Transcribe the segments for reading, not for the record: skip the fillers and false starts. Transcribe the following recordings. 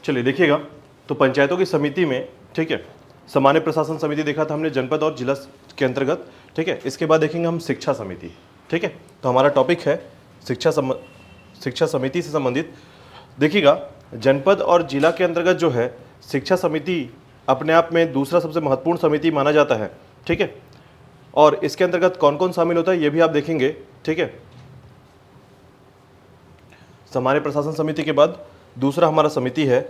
चलिए देखिएगा, तो पंचायतों की समिति में, ठीक है, सामान्य प्रशासन समिति देखा था हमने जनपद और जिला के अंतर्गत, ठीक है। इसके बाद देखेंगे हम शिक्षा समिति, ठीक है। तो हमारा टॉपिक है शिक्षा समिति से संबंधित। देखिएगा, जनपद और जिला के अंतर्गत जो है शिक्षा समिति अपने आप में दूसरा सबसे महत्वपूर्ण समिति माना जाता है, ठीक है। और इसके अंतर्गत कौन कौन शामिल होता है ये भी आप देखेंगे, ठीक है। सामान्य प्रशासन समिति के बाद दूसरा हमारा समिति है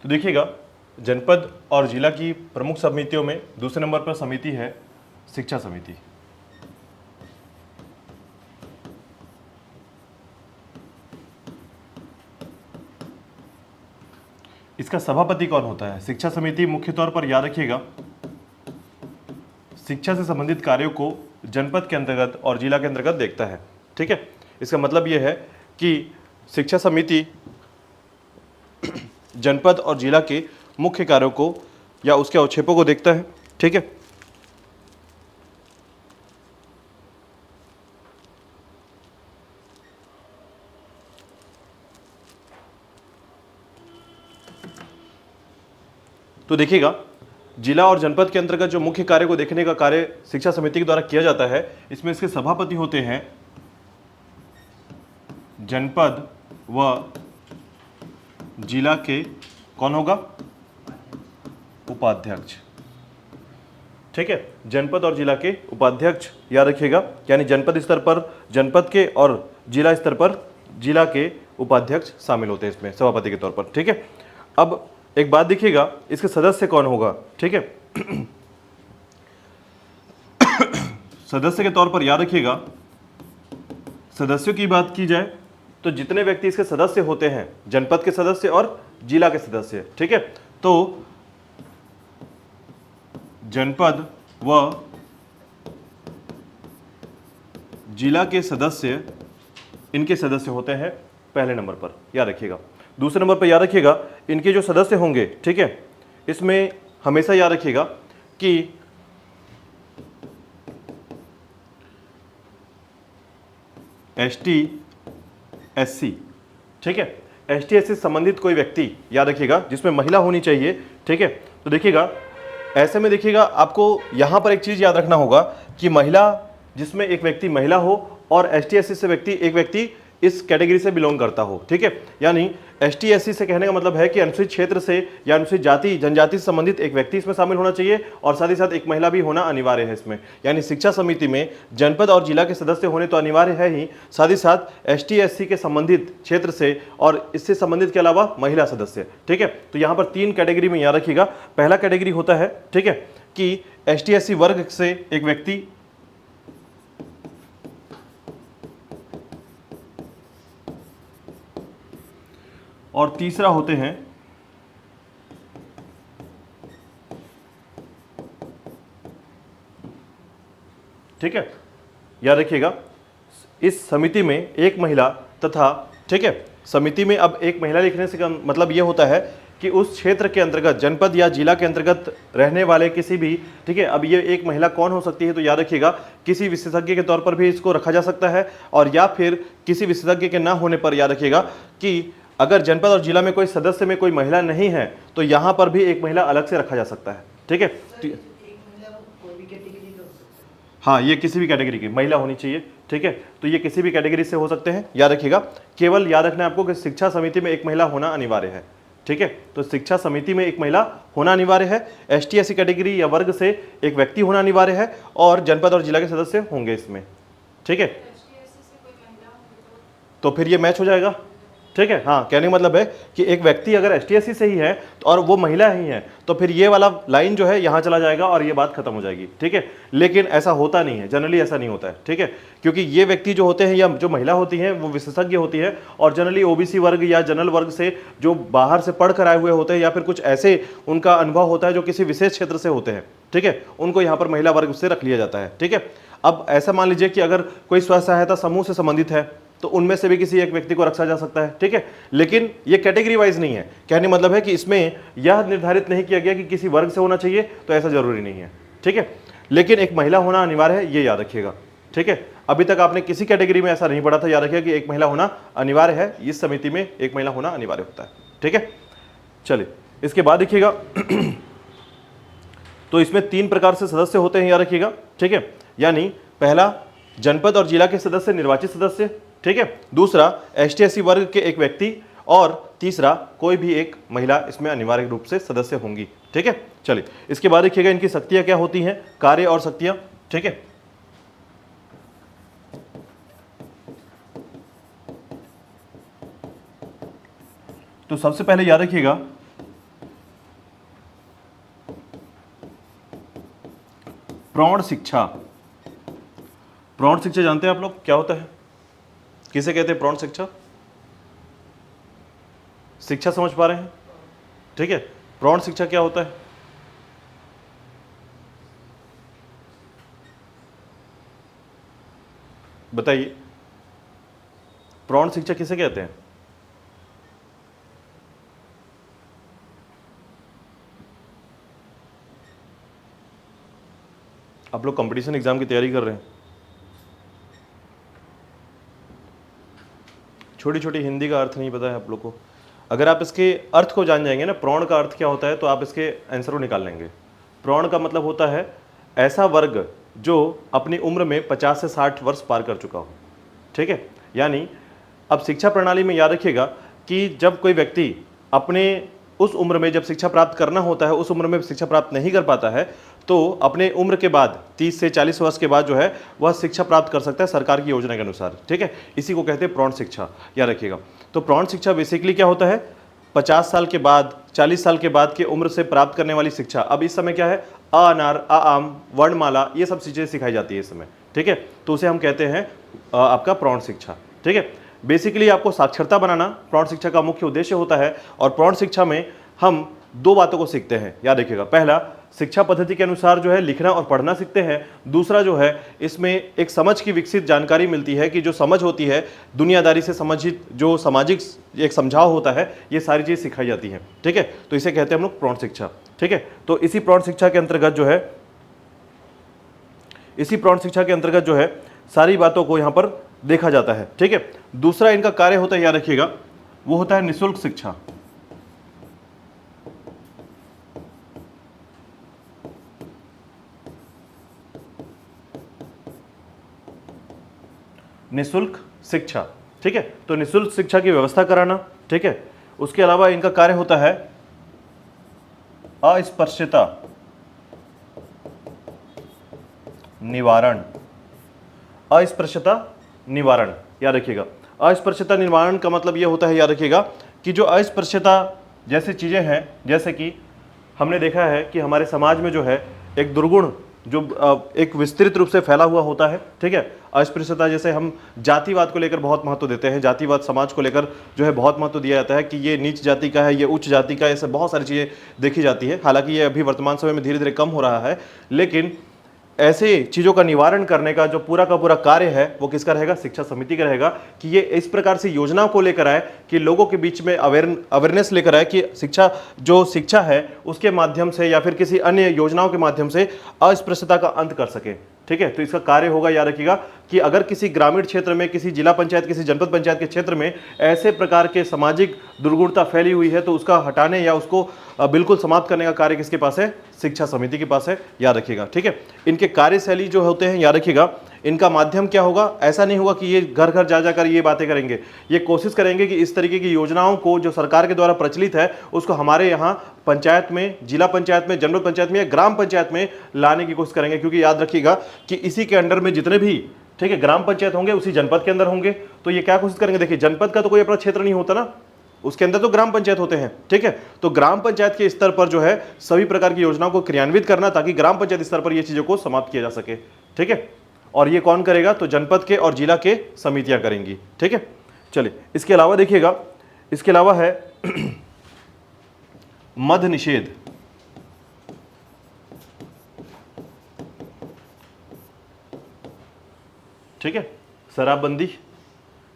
तो देखिएगा, जनपद और जिला की प्रमुख समितियों में दूसरे नंबर पर समिति है शिक्षा समिति। इसका सभापति कौन होता है? शिक्षा समिति मुख्य तौर पर याद रखिएगा, शिक्षा से संबंधित कार्यों को जनपद के अंतर्गत और जिला के अंतर्गत देखता है, ठीक है। इसका मतलब यह है कि शिक्षा समिति जनपद और जिला के मुख्य कार्यों को या उसके अवक्षेपों को देखता है, ठीक है। तो देखिएगा, जिला और जनपद के अंतर्गत जो मुख्य कार्य को देखने का कार्य शिक्षा समिति के द्वारा किया जाता है, इसमें इसके सभापति होते हैं जनपद व जिला के, कौन होगा? उपाध्यक्ष, ठीक है। जनपद और जिला के उपाध्यक्ष याद रखिएगा, यानी जनपद स्तर पर जनपद के और जिला स्तर पर जिला के उपाध्यक्ष शामिल होते हैं इसमें सभापति के तौर पर, ठीक है। अब एक बात देखिएगा, इसके सदस्य कौन होगा, ठीक है। सदस्य के तौर पर याद रखिएगा, सदस्यों की बात की जाए तो जितने व्यक्ति इसके सदस्य होते हैं, जनपद के सदस्य और जिला के सदस्य, ठीक है। तो जनपद व जिला के सदस्य, इनके सदस्य होते हैं पहले नंबर पर, याद रखिएगा। दूसरे नंबर पर याद रखिएगा, इनके जो सदस्य होंगे, ठीक है, इसमें हमेशा याद रखिएगा कि एसटी एससी, ठीक है, एसटी एससी से संबंधित कोई व्यक्ति याद रखिएगा जिसमें महिला होनी चाहिए, ठीक है। तो देखिएगा, ऐसे में देखिएगा आपको यहां पर एक चीज याद रखना होगा कि महिला, जिसमें एक व्यक्ति महिला हो और एसटी एससी से एक व्यक्ति इस कैटेगरी से बिलोंग करता हो, ठीक है। यानी एसटी एससी से कहने का मतलब है कि अनुसूचित क्षेत्र से या अनुसूचित जाति जनजाति से संबंधित एक व्यक्ति इसमें शामिल होना चाहिए और साथ ही साथ एक महिला भी होना अनिवार्य है इसमें। यानी शिक्षा समिति में जनपद और जिला के सदस्य होने तो अनिवार्य है ही, साथ ही साथ एसटी एससी के संबंधित क्षेत्र से और इससे संबंधित के अलावा महिला सदस्य, ठीक है। तो यहाँ पर 3 कैटेगरी में याद रखिएगा। पहला कैटेगरी होता है, ठीक है, कि एसटी एससी वर्ग से एक व्यक्ति, और तीसरा होते हैं ठीक है, याद रखिएगा, इस समिति में एक महिला तथा, ठीक है, समिति में अब एक महिला लिखने से मतलब यह होता है कि उस क्षेत्र के अंतर्गत, जनपद या जिला के अंतर्गत रहने वाले किसी भी, ठीक है, अब ये एक महिला कौन हो सकती है? तो याद रखिएगा, किसी विशेषज्ञ के तौर पर भी इसको रखा जा सकता है, और या फिर किसी विशेषज्ञ के ना होने पर याद रखिएगा कि अगर जनपद और जिला में कोई सदस्य में कोई महिला नहीं है तो यहां पर भी एक महिला अलग से रखा जा सकता है, ठीक है। हाँ, ये किसी भी कैटेगरी की महिला होनी चाहिए, ठीक है। तो ये किसी भी कैटेगरी से हो सकते हैं, याद रखिएगा। केवल याद रखना है आपको कि शिक्षा समिति में एक महिला होना अनिवार्य है, ठीक है। तो शिक्षा समिति में एक महिला होना अनिवार्य है, एसटी एससी कैटेगरी या वर्ग से एक व्यक्ति होना अनिवार्य है, और जनपद और जिला के सदस्य होंगे इसमें, ठीक है। तो फिर ये मैच हो जाएगा, ठीक है। हाँ, कहने का मतलब है कि एक व्यक्ति अगर ST/SC से ही है और वो महिला ही है तो फिर ये वाला लाइन जो है यहाँ चला जाएगा और ये बात खत्म हो जाएगी, ठीक है। लेकिन ऐसा होता नहीं है, जनरली ऐसा नहीं होता है, ठीक है, क्योंकि ये व्यक्ति जो होते हैं या जो महिला होती हैं वो विशेषज्ञ होती है और जनरली OBC वर्ग या जनरल वर्ग से जो बाहर से पढ़ कर आए हुए होते हैं या फिर कुछ ऐसे उनका अनुभव होता है जो किसी विशेष क्षेत्र से होते हैं, ठीक है, उनको यहाँ पर महिला वर्ग से रख लिया जाता है, ठीक है। अब ऐसा मान लीजिए कि अगर कोई स्व सहायता समूह से संबंधित है तो उनमें से भी किसी एक व्यक्ति को रखा जा सकता है, ठीक है, लेकिन ये कैटेगरी वाइज नहीं है। कहने मतलब है कि इसमें यह निर्धारित नहीं किया गया कि किसी वर्ग से होना चाहिए, तो ऐसा जरूरी नहीं है, ठीक है, लेकिन एक महिला होना अनिवार्य है, ये याद रखिएगा, ठीक है। अभी तक आपने किसी कैटेगरी में ऐसा नहीं पढ़ा था, याद रखिएगा कि एक महिला होना अनिवार्य है, इस समिति में एक महिला होना अनिवार्य होता है, ठीक है। चलिए इसके बाद देखिएगा तो इसमें 3 प्रकार से सदस्य होते हैं, याद रखिएगा, ठीक है। यानी पहला जनपद और जिला के सदस्य, निर्वाचित सदस्य, ठीक है, दूसरा ST/SC वर्ग के एक व्यक्ति और तीसरा कोई भी एक महिला इसमें अनिवार्य रूप से सदस्य होंगी, ठीक है। चलिए इसके बाद देखिएगा इनकी शक्तियां क्या होती हैं, कार्य और शक्तियां, ठीक है। तो सबसे पहले याद रखिएगा प्रौढ़ शिक्षा। प्रौढ़ शिक्षा जानते हैं आप लोग क्या होता है, किसे कहते हैं प्रौढ़ शिक्षा? शिक्षा समझ पा रहे हैं, ठीक है। प्रौढ़ शिक्षा क्या होता है? बताइए, प्रौढ़ शिक्षा किसे कहते हैं? आप लोग कंपटीशन एग्जाम की तैयारी कर रहे हैं, छोटी छोटी हिंदी का अर्थ नहीं पता है आप लोग को। अगर आप इसके अर्थ को जान जाएंगे ना, प्रौढ़ का अर्थ क्या होता है, तो आप इसके आंसर को निकाल लेंगे। प्रौढ़ का मतलब होता है ऐसा वर्ग जो अपनी उम्र में 50 से 60 वर्ष पार कर चुका हो, ठीक है। यानी अब शिक्षा प्रणाली में याद रखिएगा कि जब कोई व्यक्ति अपने उस उम्र में जब शिक्षा प्राप्त करना होता है, उस उम्र में शिक्षा प्राप्त नहीं कर पाता है, तो अपने उम्र के बाद 30 से 40 वर्ष के बाद जो है वह शिक्षा प्राप्त कर सकता है सरकार की योजना के अनुसार, ठीक है। इसी को कहते हैं प्रौढ़ शिक्षा, याद रखिएगा। तो प्रौढ़ शिक्षा बेसिकली क्या होता है, 50 साल के बाद, 40 साल के बाद की उम्र से प्राप्त करने वाली शिक्षा। अब इस समय क्या है, अ अनार, अ आम, वर्णमाला, ये सब चीज़ें सिखाई जाती है इस समय, ठीक है। तो उसे हम कहते हैं आपका प्रौढ़ शिक्षा, ठीक है। बेसिकली आपको साक्षरता बनाना प्रौढ़ शिक्षा का मुख्य उद्देश्य होता है और प्रौढ़ शिक्षा में हम 2 बातों को सीखते हैं, याद रखिएगा। पहला, शिक्षा पद्धति के अनुसार जो है लिखना और पढ़ना सीखते हैं। दूसरा जो है इसमें एक समझ की विकसित जानकारी मिलती है कि जो समझ होती है दुनियादारी से संबंधित, जो सामाजिक एक समझाव होता है, ये सारी चीज़ सिखाई जाती हैं, ठीक है। तो इसे कहते हैं हम लोग प्रौढ़ शिक्षा, ठीक है। तो इसी प्रौढ़ शिक्षा के अंतर्गत जो है, इसी प्रौढ़ शिक्षा के अंतर्गत जो है सारी बातों को यहाँ पर देखा जाता है, ठीक है। दूसरा इनका कार्य होता है, याद रखिएगा, वो होता है निःशुल्क शिक्षा। निःशुल्क शिक्षा, ठीक है। तो निःशुल्क शिक्षा की व्यवस्था कराना, ठीक है। उसके अलावा इनका कार्य होता है अस्पृश्यता निवारण। अस्पृश्यता निवारण, याद रखिएगा। अस्पृश्यता निवारण का मतलब यह होता है, याद रखिएगा, कि जो अस्पृश्यता जैसी चीजें हैं, जैसे कि हमने देखा है कि हमारे समाज में जो है एक दुर्गुण जो एक विस्तृत रूप से फैला हुआ होता है, ठीक है। अस्पृश्यता, जैसे हम जातिवाद को लेकर बहुत महत्व देते हैं, जातिवाद समाज को लेकर जो है बहुत महत्व दिया जाता है कि ये नीच जाति का है, ये उच्च जाति का है, ऐसे बहुत सारी चीज़ें देखी जाती है। हालांकि ये अभी वर्तमान समय में धीरे धीरे कम हो रहा है, लेकिन ऐसे चीज़ों का निवारण करने का जो पूरा का पूरा कार्य है वो किसका रहेगा, शिक्षा समिति का रहेगा। कि ये इस प्रकार से योजनाओं को लेकर आए कि लोगों के बीच में अवेयरनेस लेकर आए कि शिक्षा, जो शिक्षा है उसके माध्यम से या फिर किसी अन्य योजनाओं के माध्यम से अस्पृश्यता का अंत कर सके, ठीक है। तो इसका कार्य होगा, याद रखिएगा, कि अगर किसी ग्रामीण क्षेत्र में, किसी जिला पंचायत, किसी जनपद पंचायत के क्षेत्र में ऐसे प्रकार के सामाजिक दुर्गुणता फैली हुई है तो उसका हटाने या उसको बिल्कुल समाप्त करने का कार्य किसके पास है, शिक्षा समिति के पास है, याद रखिएगा, ठीक है। इनके कार्यशैली जो होते हैं, याद रखिएगा, इनका माध्यम क्या होगा, ऐसा नहीं होगा कि ये घर घर जा जाकर ये बातें करेंगे। ये कोशिश करेंगे कि इस तरीके की योजनाओं को जो सरकार के द्वारा प्रचलित है उसको हमारे यहाँ पंचायत में, जिला पंचायत में, जनपद पंचायत में या ग्राम पंचायत में लाने की कोशिश करेंगे। क्योंकि याद रखिएगा कि इसी के अंडर में जितने भी ठीक है, ग्राम पंचायत होंगे उसी जनपद के अंदर होंगे, तो ये क्या कोशिश करेंगे, देखिए जनपद का तो कोई अपना क्षेत्र नहीं होता ना, उसके अंदर तो ग्राम पंचायत होते हैं, ठीक है। तो ग्राम पंचायत के स्तर पर जो है सभी प्रकार की योजनाओं को क्रियान्वित करना, ताकि ग्राम पंचायत स्तर पर ये चीजों को समाप्त किया जा सके, ठीक है। और ये कौन करेगा, तो जनपद के और जिला के समितियां करेंगी, ठीक है। चलिए इसके अलावा देखिएगा, इसके अलावा है मद्य निषेध, ठीक है, शराबबंदी,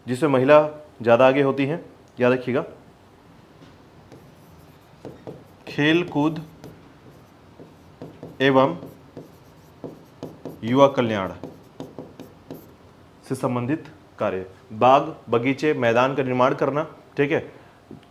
जिसमें महिला ज्यादा आगे होती हैं, याद रखिएगा। खेल कूद एवं युवा कल्याण से संबंधित कार्य, बाग बगीचे मैदान का निर्माण करना, ठीक है।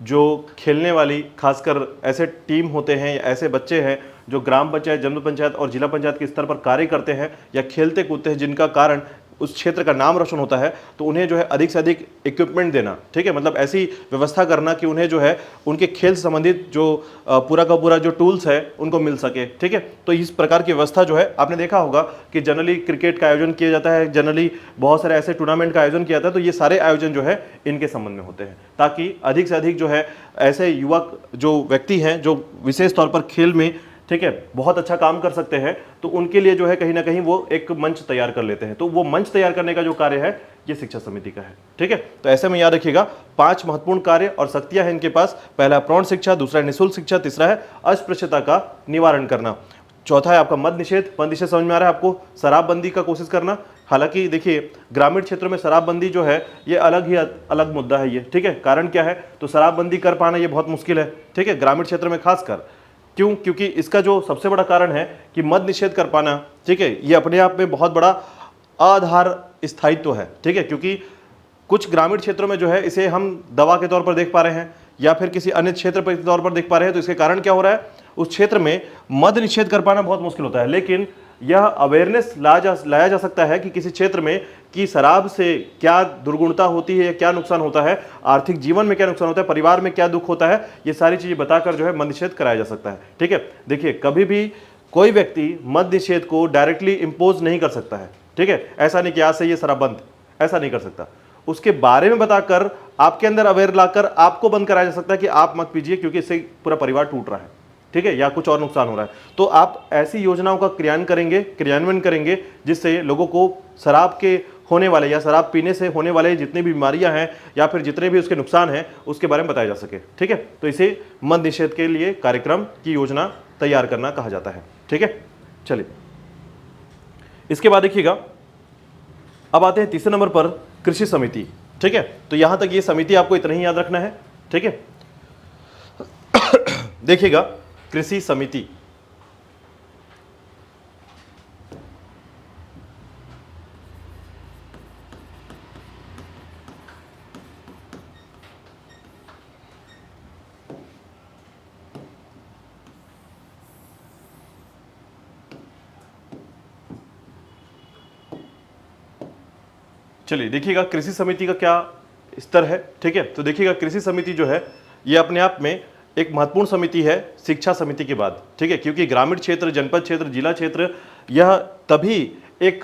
जो खेलने वाली खासकर ऐसे टीम होते हैं या ऐसे बच्चे हैं जो ग्राम पंचायत, जनपद पंचायत और जिला पंचायत के स्तर पर कार्य करते हैं या खेलते कूदते हैं, जिनका कारण उस क्षेत्र का नाम रोशन होता है, तो उन्हें जो है अधिक से अधिक इक्विपमेंट देना, ठीक है, मतलब ऐसी व्यवस्था करना कि उन्हें जो है उनके खेल से संबंधित जो पूरा का पूरा जो टूल्स है उनको मिल सके, ठीक है। तो इस प्रकार की व्यवस्था जो है, आपने देखा होगा कि जनरली क्रिकेट का आयोजन किया जाता है, जनरली बहुत सारे ऐसे टूर्नामेंट का आयोजन किया जाता है, तो ये सारे आयोजन जो है इनके संबंध में होते हैं, ताकि अधिक से अधिक जो है ऐसे युवक जो व्यक्ति हैं जो विशेष तौर पर खेल में, ठीक है, बहुत अच्छा काम कर सकते हैं, तो उनके लिए जो है कहीं ना कहीं वो एक मंच तैयार कर लेते हैं। तो वो मंच तैयार करने का जो कार्य है ये शिक्षा समिति का है, ठीक है। तो ऐसे में याद रखिएगा 5 महत्वपूर्ण कार्य और शक्तियां हैं इनके पास। पहला प्रौढ़ शिक्षा, दूसरा निःशुल्क शिक्षा, तीसरा है अस्पृश्यता का निवारण करना, चौथा है आपका मद्य निषेध। मद्य निषेध समझ में आ रहा है आपको, शराबबंदी का कोशिश करना। हालांकि देखिए ग्रामीण क्षेत्रों में शराबबंदी जो है ये अलग मुद्दा है ये, ठीक है। कारण क्या है, तो शराबबंदी कर पाना ये बहुत मुश्किल है, ठीक है, ग्रामीण क्षेत्र में खासकर। क्यों, क्योंकि इसका जो सबसे बड़ा कारण है कि मद्य निषेध कर पाना, ठीक है, ये अपने आप में बहुत बड़ा आधार स्थायित्व है, ठीक है। क्योंकि कुछ ग्रामीण क्षेत्रों में जो है इसे हम दवा के तौर पर देख पा रहे हैं या फिर किसी अन्य क्षेत्र के तौर पर देख पा रहे हैं, तो इसके कारण क्या हो रहा है, उस क्षेत्र में मद्य निषेध कर पाना बहुत मुश्किल होता है। लेकिन यह अवेयरनेस लाया जा सकता है कि किसी क्षेत्र में कि शराब से क्या दुर्गुणता होती है या क्या नुकसान होता है, आर्थिक जीवन में क्या नुकसान होता है, परिवार में क्या दुख होता है, ये सारी चीजें बताकर जो है मद्य निषेध कराया जा सकता है, ठीक है। देखिए कभी भी कोई व्यक्ति मद्य निषेध को डायरेक्टली इंपोज नहीं कर सकता है, ठीक है। ऐसा नहीं कि आज से ये शराब बंद, ऐसा नहीं कर सकता। उसके बारे में बताकर आपके अंदर अवेयर लाकर आपको बंद कराया जा सकता है कि आप मत पीजिए क्योंकि इससे पूरा परिवार टूट रहा है, ठीक है, या कुछ और नुकसान हो रहा है। तो आप ऐसी योजनाओं का क्रियान्वयन करेंगे जिससे लोगों को शराब के होने वाले या शराब पीने से होने वाले जितनी भी बीमारियां हैं या फिर जितने भी उसके नुकसान हैं उसके बारे में बताया जा सके, ठीक है। तो इसे मद्य निषेध के लिए कार्यक्रम की योजना तैयार करना कहा जाता है, ठीक है। चलिए इसके बाद देखिएगा, अब आते हैं तीसरे नंबर पर कृषि समिति, ठीक है। तो यहां तक ये समिति आपको इतना ही याद रखना है, ठीक है। देखिएगा कृषि समिति, चलिए देखिएगा कृषि समिति का क्या स्तर है, ठीक है। तो देखिएगा कृषि समिति जो है ये अपने आप में एक महत्वपूर्ण समिति है शिक्षा समिति के बाद, ठीक है। क्योंकि ग्रामीण क्षेत्र, जनपद क्षेत्र, जिला क्षेत्र, यह तभी एक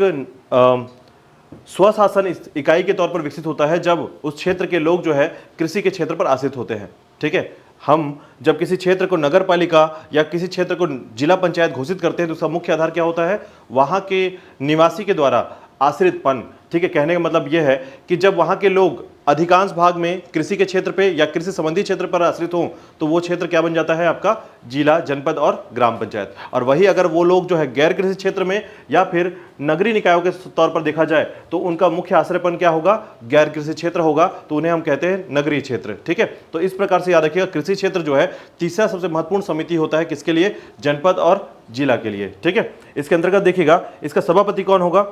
स्वशासन इकाई के तौर पर विकसित होता है जब उस क्षेत्र के लोग जो है कृषि के क्षेत्र पर आश्रित होते हैं, ठीक है। हम जब किसी क्षेत्र को नगर पालिका या किसी क्षेत्र को जिला पंचायत घोषित करते हैं तो उसका मुख्य आधार क्या होता है, वहां के निवासी के द्वारा आश्रितपन, ठीक है। कहने का मतलब यह है कि जब वहां के लोग अधिकांश भाग में कृषि के क्षेत्र पे या कृषि संबंधी क्षेत्र पर आश्रित हों तो वो क्षेत्र क्या बन जाता है आपका, जिला, जनपद और ग्राम पंचायत। और वही अगर वो लोग जो है गैर कृषि क्षेत्र में या फिर नगरीय निकायों के तौर पर देखा जाए तो उनका मुख्य आश्रयपन क्या होगा, गैर कृषि क्षेत्र होगा, तो उन्हें हम कहते हैं नगरीय क्षेत्र, ठीक है। तो इस प्रकार से याद रखिएगा कृषि क्षेत्र जो है तीसरा सबसे महत्वपूर्ण समिति होता है, किसके लिए, जनपद और जिला के लिए, ठीक है। इसके अंतर्गत देखिएगा इसका सभापति कौन होगा,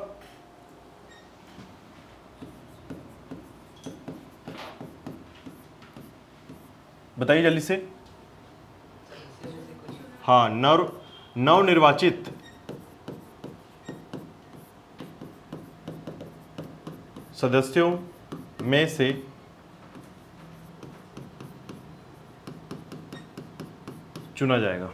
बताइए जल्दी से। हाँ, नवनिर्वाचित सदस्यों में से चुना जाएगा,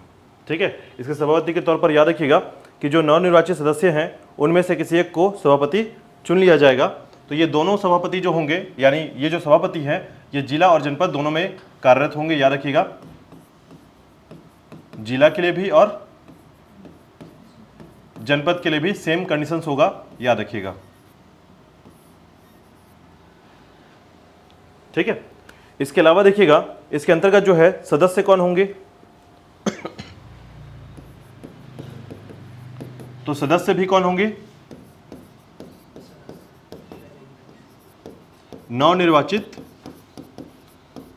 ठीक है। इसके सभापति के तौर पर याद रखिएगा कि जो नवनिर्वाचित सदस्य हैं उनमें से किसी एक को सभापति चुन लिया जाएगा तो ये दोनों सभापति जो होंगे, यानी ये जो सभापति हैं ये जिला और जनपद दोनों में कार्यरत होंगे, याद रखिएगा, जिला के लिए भी और जनपद के लिए भी सेम कंडीशंस होगा, याद रखिएगा। ठीक है। इसके अलावा देखिएगा इसके अंतर्गत जो है सदस्य कौन होंगे, तो सदस्य भी कौन होंगे, नवनिर्वाचित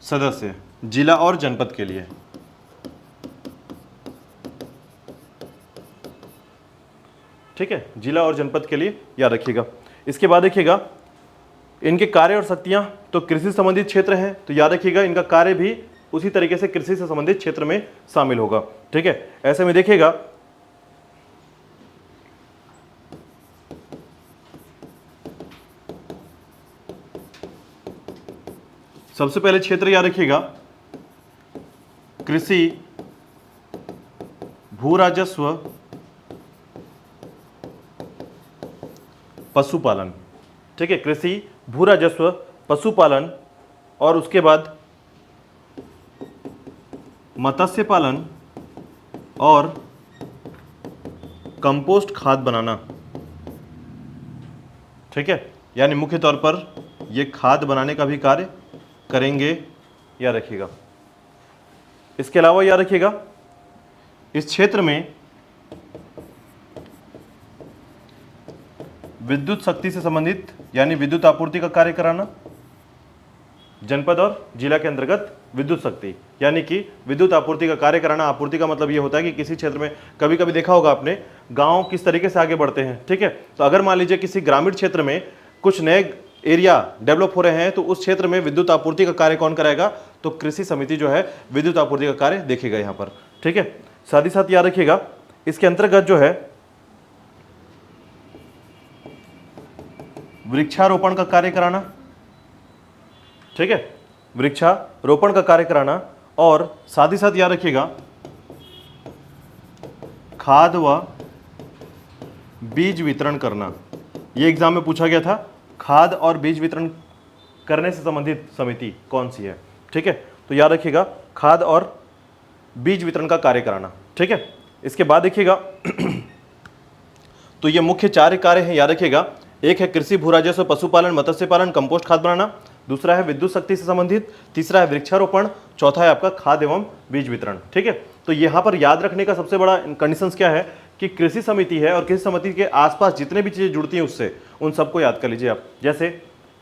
सदस्य जिला और जनपद के लिए। ठीक है, जिला और जनपद के लिए याद रखिएगा। इसके बाद देखिएगा इनके कार्य और शक्तियां, तो कृषि संबंधित क्षेत्र हैं तो याद रखिएगा इनका कार्य भी उसी तरीके से कृषि से संबंधित क्षेत्र में शामिल होगा। ठीक है, ऐसे में देखिएगा सबसे पहले क्षेत्र याद रखिएगा कृषि, भू राजस्व, पशुपालन। ठीक है, कृषि, भू राजस्व, पशुपालन और उसके बाद मत्स्य पालन और कंपोस्ट खाद बनाना। ठीक है, यानी मुख्य तौर पर ये खाद बनाने का भी कार्य करेंगे, याद रखिएगा। इसके अलावा याद रखिएगा इस क्षेत्र में विद्युत शक्ति से संबंधित यानी विद्युत आपूर्ति का कार्य कराना, जनपद और जिला के अंतर्गत विद्युत शक्ति यानी कि विद्युत आपूर्ति का कार्य कराना। आपूर्ति का मतलब ये होता है कि किसी क्षेत्र में कभी कभी देखा होगा आपने गांव किस तरीके से आगे बढ़ते हैं। ठीक है, तो अगर मान लीजिए किसी ग्रामीण क्षेत्र में कुछ नए एरिया डेवलप हो रहे हैं तो उस क्षेत्र में विद्युत आपूर्ति का कार्य कौन कराएगा, तो कृषि समिति जो है विद्युत आपूर्ति का कार्य देखेगा यहाँ पर। ठीक है, साथ ही साथ याद रखिएगा इसके अंतर्गत जो है वृक्षारोपण का कार्य कराना। ठीक है, वृक्षारोपण का कार्य कराना और साथ ही साथ याद रखिएगा खाद व बीज वितरण करना। यह एग्जाम में पूछा गया था, खाद और बीज वितरण करने से संबंधित समिति कौन सी है। ठीक है, तो याद रखिएगा खाद और बीज वितरण का कार्य कराना। ठीक है, इसके बाद देखिएगा तो ये मुख्य 4 कार्य हैं, याद रखिएगा। एक है कृषि, भू राजस्व, पशुपालन, मत्स्य पालन, कंपोस्ट खाद बनाना। दूसरा है विद्युत शक्ति से संबंधित। तीसरा है वृक्षारोपण। चौथा है आपका खाद एवं बीज वितरण। ठीक है, तो यहाँ पर याद रखने का सबसे बड़ा कंडीशंस क्या है कि कृषि समिति है और कृषि समिति के आसपास जितने भी चीजें जुड़ती हैं उससे उन सबको याद कर लीजिए आप। जैसे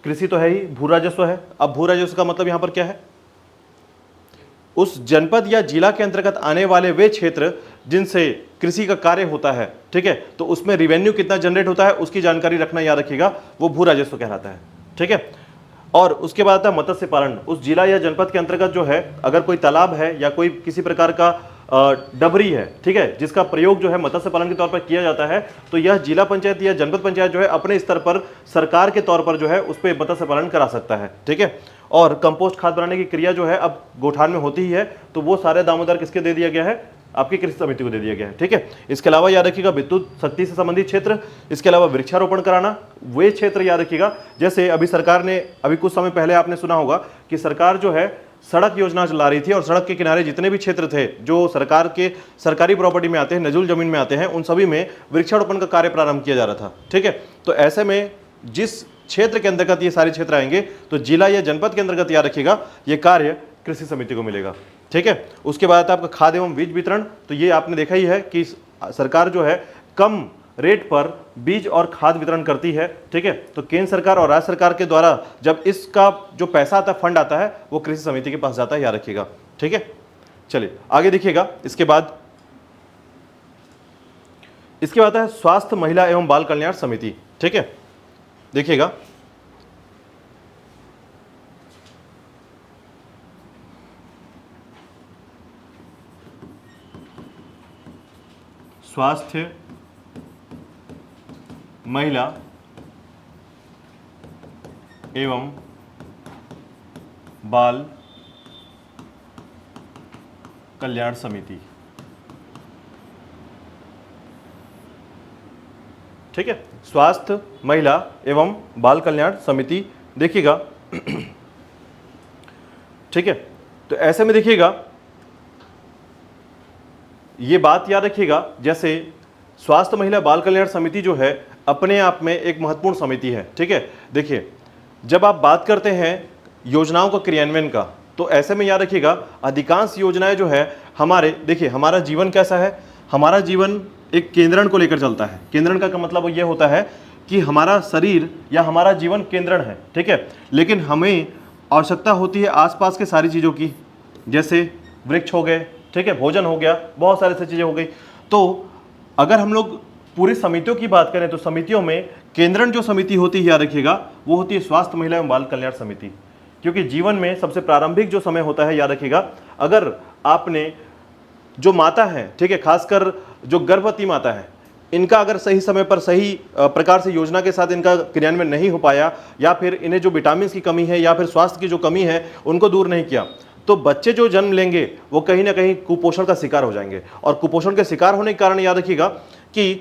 कृषि तो है ही, भू राजस्व है। अब भू राजस्व का मतलब यहाँ पर क्या है, उस जनपद या जिला के अंतर्गत आने वाले वे क्षेत्र जिनसे कृषि का कार्य होता है। ठीक है, तो उसमें रिवेन्यू कितना जनरेट होता है उसकी जानकारी रखना, याद रखिएगा, वो भू राजस्व कहलाता है। ठीक है, और उसके बाद आता है मत्स्य पालन। उस जिला या जनपद के अंतर्गत जो है अगर कोई तालाब है या कोई किसी प्रकार का डबरी है, ठीक है, जिसका प्रयोग जो है मत्स्य पालन के तौर पर किया जाता है, तो यह जिला पंचायत या जनपद पंचायत जो है अपने स्तर पर सरकार के तौर पर जो है उस पर मत्स्य पालन करा सकता है। ठीक है, और कंपोस्ट खाद बनाने की क्रिया जो है अब गोठान में होती ही है, तो वो सारे दामोदर किसके दे दिया गया है, आपकी कृषि समिति को दे दिया गया है। ठीक है, इसके अलावा याद रखिएगा विद्युत शक्ति से संबंधित क्षेत्र। इसके अलावा वृक्षारोपण कराना, वे क्षेत्र याद रखिएगा। जैसे अभी सरकार ने, अभी कुछ समय पहले आपने सुना होगा कि सरकार जो है सड़क योजना चला रही थी और सड़क के किनारे जितने भी क्षेत्र थे जो सरकार के सरकारी प्रॉपर्टी में आते हैं, नजूल जमीन में आते हैं, उन सभी में वृक्षारोपण का कार्य प्रारंभ किया जा रहा था। ठीक है, तो ऐसे में जिस क्षेत्र के अंतर्गत ये सारे क्षेत्र आएंगे तो जिला या जनपद के अंतर्गत याद रखिएगा ये कार्य कृषि समिति को मिलेगा। ठीक है, उसके बाद आपका खाद एवं बीज वितरण। तो ये आपने देखा ही है कि सरकार जो है कम रेट पर बीज और खाद वितरण करती है। ठीक है, तो केंद्र सरकार और राज्य सरकार के द्वारा जब इसका जो पैसा आता है, फंड आता है, वो कृषि समिति के पास जाता है, याद रखिएगा। ठीक है, चलिए आगे देखिएगा। इसके बाद आता है स्वास्थ्य, महिला एवं बाल कल्याण समिति। ठीक है, देखिएगा स्वास्थ्य, महिला एवं बाल कल्याण समिति। ठीक है, स्वास्थ्य महिला एवं बाल कल्याण समिति देखिएगा। ठीक है, तो ऐसे में देखिएगा, ये बात याद रखिएगा, जैसे स्वास्थ्य महिला बाल कल्याण समिति जो है अपने आप में एक महत्वपूर्ण समिति है। ठीक है, देखिए जब आप बात करते हैं योजनाओं का क्रियान्वयन का, तो ऐसे में याद रखिएगा अधिकांश योजनाएं जो है हमारे, देखिए हमारा जीवन कैसा है, हमारा जीवन एक केंद्रण को लेकर चलता है। केंद्रण का मतलब यह होता है कि हमारा शरीर या हमारा जीवन केंद्रण है। ठीक है, लेकिन हमें आवश्यकता होती है आसपास के सारी चीज़ों की, जैसे वृक्ष हो गए, ठीक है, भोजन हो गया, बहुत सारी ऐसी चीज़ें हो गई। तो अगर हम लोग पूरी समितियों की बात करें तो समितियों में केंद्रण जो समिति होती है याद रखिएगा वो होती है स्वास्थ्य महिला एवं बाल कल्याण समिति। क्योंकि जीवन में सबसे प्रारंभिक जो समय होता है याद रखिएगा, अगर आपने जो माता है, ठीक है, खासकर जो गर्भवती माता है, इनका अगर सही समय पर सही प्रकार से योजना के साथ इनका क्रियान्वयन नहीं हो पाया, या फिर इन्हें जो विटामिन की कमी है या फिर स्वास्थ्य की जो कमी है उनको दूर नहीं किया, तो बच्चे जो जन्म लेंगे वो कहीं ना कहीं कुपोषण का शिकार हो जाएंगे। और कुपोषण के शिकार होने के कारण याद रखिएगा कि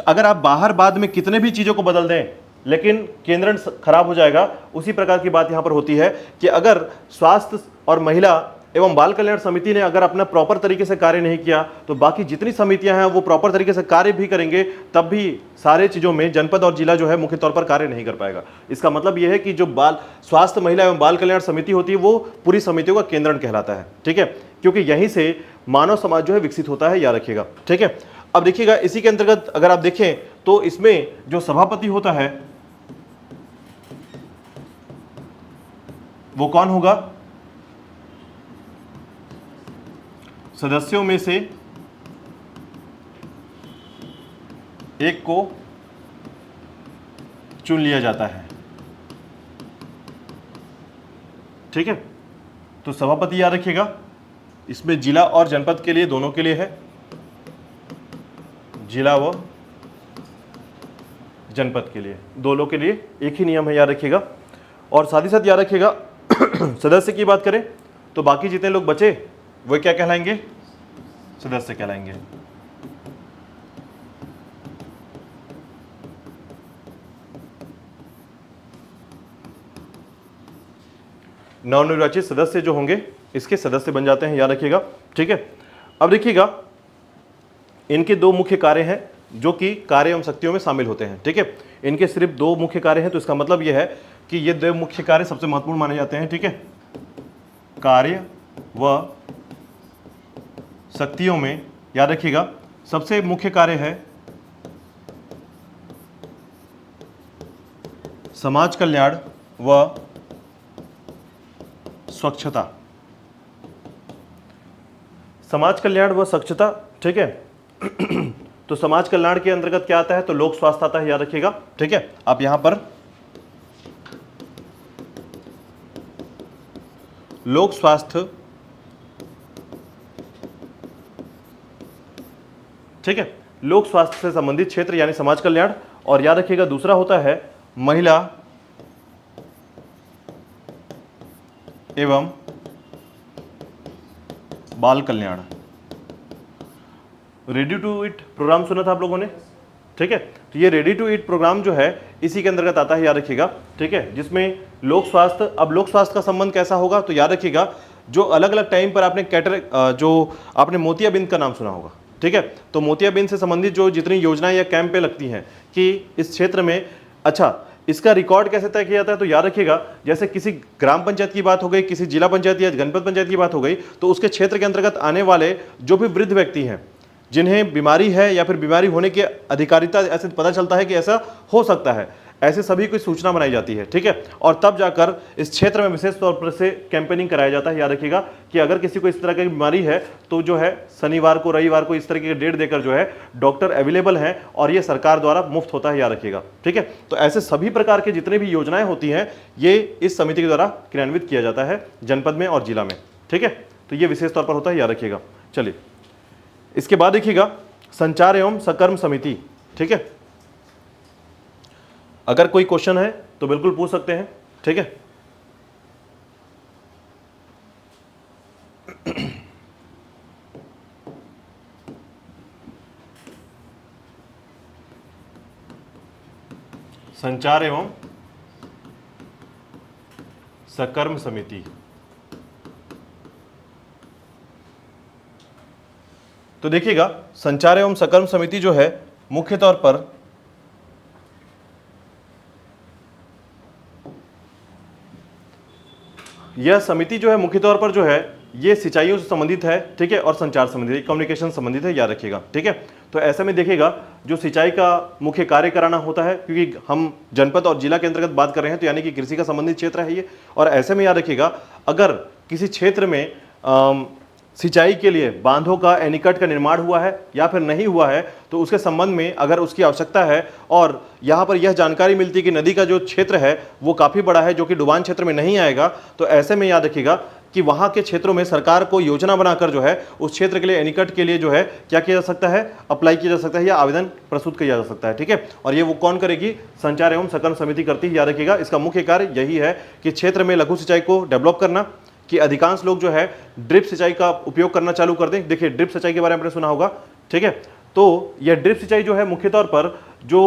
अगर आप बाहर बाद में कितने भी चीज़ों को बदल दें लेकिन केंद्रण खराब हो जाएगा। उसी प्रकार की बात यहाँ पर होती है कि अगर स्वास्थ्य और महिला एवं बाल कल्याण समिति ने अगर अपना प्रॉपर तरीके से कार्य नहीं किया तो बाकी जितनी समितियां हैं वो प्रॉपर तरीके से कार्य भी करेंगे, तब भी सारे चीज़ों में जनपद और जिला जो है मुख्य तौर पर कार्य नहीं कर पाएगा। इसका मतलब यह है कि जो बाल स्वास्थ्य महिला एवं बाल कल्याण समिति होती है वो पूरी समितियों का केंद्रण कहलाता है। ठीक है, क्योंकि यहीं से मानव समाज जो है विकसित होता है, याद रखिएगा। ठीक है, अब देखिएगा इसी के अंतर्गत अगर आप देखें तो इसमें जो सभापति होता है वो कौन होगा? सदस्यों में से एक को चुन लिया जाता है। ठीक है, तो सभापति याद रखिएगा, इसमें जिला और जनपद के लिए दोनों के लिए है, जिला व जनपद के लिए दोनों के लिए एक ही नियम है, याद रखिएगा। और साथ ही साथ याद रखिएगा सदस्य की बात करें तो बाकी जितने लोग बचे वो क्या कहलाएंगे? सदस्य कहलाएंगे। नवनिर्वाचित सदस्य जो होंगे इसके सदस्य बन जाते हैं, याद रखिएगा। ठीक है, अब देखिएगा इनके दो मुख्य कार्य हैं जो कि कार्य एवं शक्तियों में शामिल होते हैं। ठीक है, इनके सिर्फ दो मुख्य कार्य हैं, तो इसका मतलब यह है कि ये दो मुख्य कार्य सबसे महत्वपूर्ण माने जाते हैं। ठीक है, कार्य व शक्तियों में याद रखिएगा सबसे मुख्य कार्य है समाज कल्याण व स्वच्छता। समाज कल्याण व स्वच्छता, ठीक है। तो समाज कल्याण के अंतर्गत क्या आता है? तो लोक स्वास्थ्य आता है, याद रखिएगा। ठीक है, आप यहां पर लोक स्वास्थ्य, ठीक है, लोक स्वास्थ्य से संबंधित क्षेत्र यानी समाज कल्याण। और याद रखिएगा दूसरा होता है महिला एवं बाल कल्याण। रेडी टू ईट प्रोग्राम सुना था आप लोगों ने? ठीक है, तो ये रेडी टू ईट प्रोग्राम जो है इसी के अंतर्गत आता है, याद रखिएगा। ठीक है, जिसमें लोक स्वास्थ्य, अब लोक स्वास्थ्य का संबंध कैसा होगा? तो याद रखिएगा जो अलग अलग टाइम पर आपने जो आपने मोतियाबिंद का नाम सुना होगा। ठीक है, तो मोतियाबिंद से संबंधित जो जितनी योजनाएं या कैंप पे लगती हैं कि इस क्षेत्र में, अच्छा इसका रिकॉर्ड कैसे तय किया जाता है? तो याद रखिएगा जैसे किसी ग्राम पंचायत की बात हो गई, किसी जिला पंचायत या जनपद पंचायत की बात हो गई, तो उसके क्षेत्र के अंतर्गत आने वाले जो भी वृद्ध व्यक्ति हैं जिन्हें बीमारी है या फिर बीमारी होने की अधिकारिता ऐसे पता चलता है कि ऐसा हो सकता है, ऐसे सभी की सूचना बनाई जाती है। ठीक है, और तब जाकर इस क्षेत्र में विशेष तौर पर से कैंपेनिंग कराया जाता है। याद रखिएगा कि अगर किसी को इस तरह की बीमारी है तो जो है शनिवार को, रविवार को इस तरह की डेट देकर जो है डॉक्टर अवेलेबल हैं और ये सरकार द्वारा मुफ्त होता है, याद रखिएगा। ठीक है, तो ऐसे सभी प्रकार के जितने भी योजनाएं होती हैं ये इस समिति के द्वारा क्रियान्वित किया जाता है जनपद में और जिला में। ठीक है, तो ये विशेष तौर पर होता है, याद रखिएगा। चलिए इसके बाद देखिएगा संचार एवं सकर्म समिति। ठीक है, अगर कोई क्वेश्चन है तो बिल्कुल पूछ सकते हैं। ठीक है, संचार एवं सकर्म समिति। तो देखिएगा संचार एवं सकर्म समिति जो है मुख्य तौर पर यह समिति जो है मुख्य तौर पर जो है ये सिंचाइयों से संबंधित है, ठीक है, और संचार संबंधित है, कम्युनिकेशन संबंधित है, याद रखिएगा, ठीक है। तो ऐसे में देखिएगा जो सिंचाई का मुख्य कार्य कराना होता है, क्योंकि हम जनपद और जिला के अंतर्गत बात कर रहे हैं तो यानी कि कृषि का संबंधित क्षेत्र है ये। और ऐसे में याद रखिएगा अगर किसी क्षेत्र में सिंचाई के लिए बांधों का एनीकट का निर्माण हुआ है या फिर नहीं हुआ है तो उसके संबंध में अगर उसकी आवश्यकता है और यहाँ पर यह जानकारी मिलती है कि नदी का जो क्षेत्र है वो काफ़ी बड़ा है जो कि डुबान क्षेत्र में नहीं आएगा, तो ऐसे में याद रखिएगा कि वहाँ के क्षेत्रों में सरकार को योजना बनाकर जो है उस क्षेत्र के लिए एनीकट के लिए जो है क्या किया जा सकता है, अप्लाई किया जा सकता है या आवेदन प्रस्तुत किया जा सकता है, ठीक है। और ये वो कौन करेगी, संचार एवं सकर्म समिति करती है, याद रखिएगा। इसका मुख्य कार्य यही है कि क्षेत्र में लघु सिंचाई को डेवलप करना, कि अधिकांश लोग जो है ड्रिप सिंचाई का उपयोग करना चालू कर दें। देखिए ड्रिप सिंचाई के बारे में आपने सुना होगा, ठीक है। तो यह ड्रिप सिंचाई जो है मुख्य तौर पर जो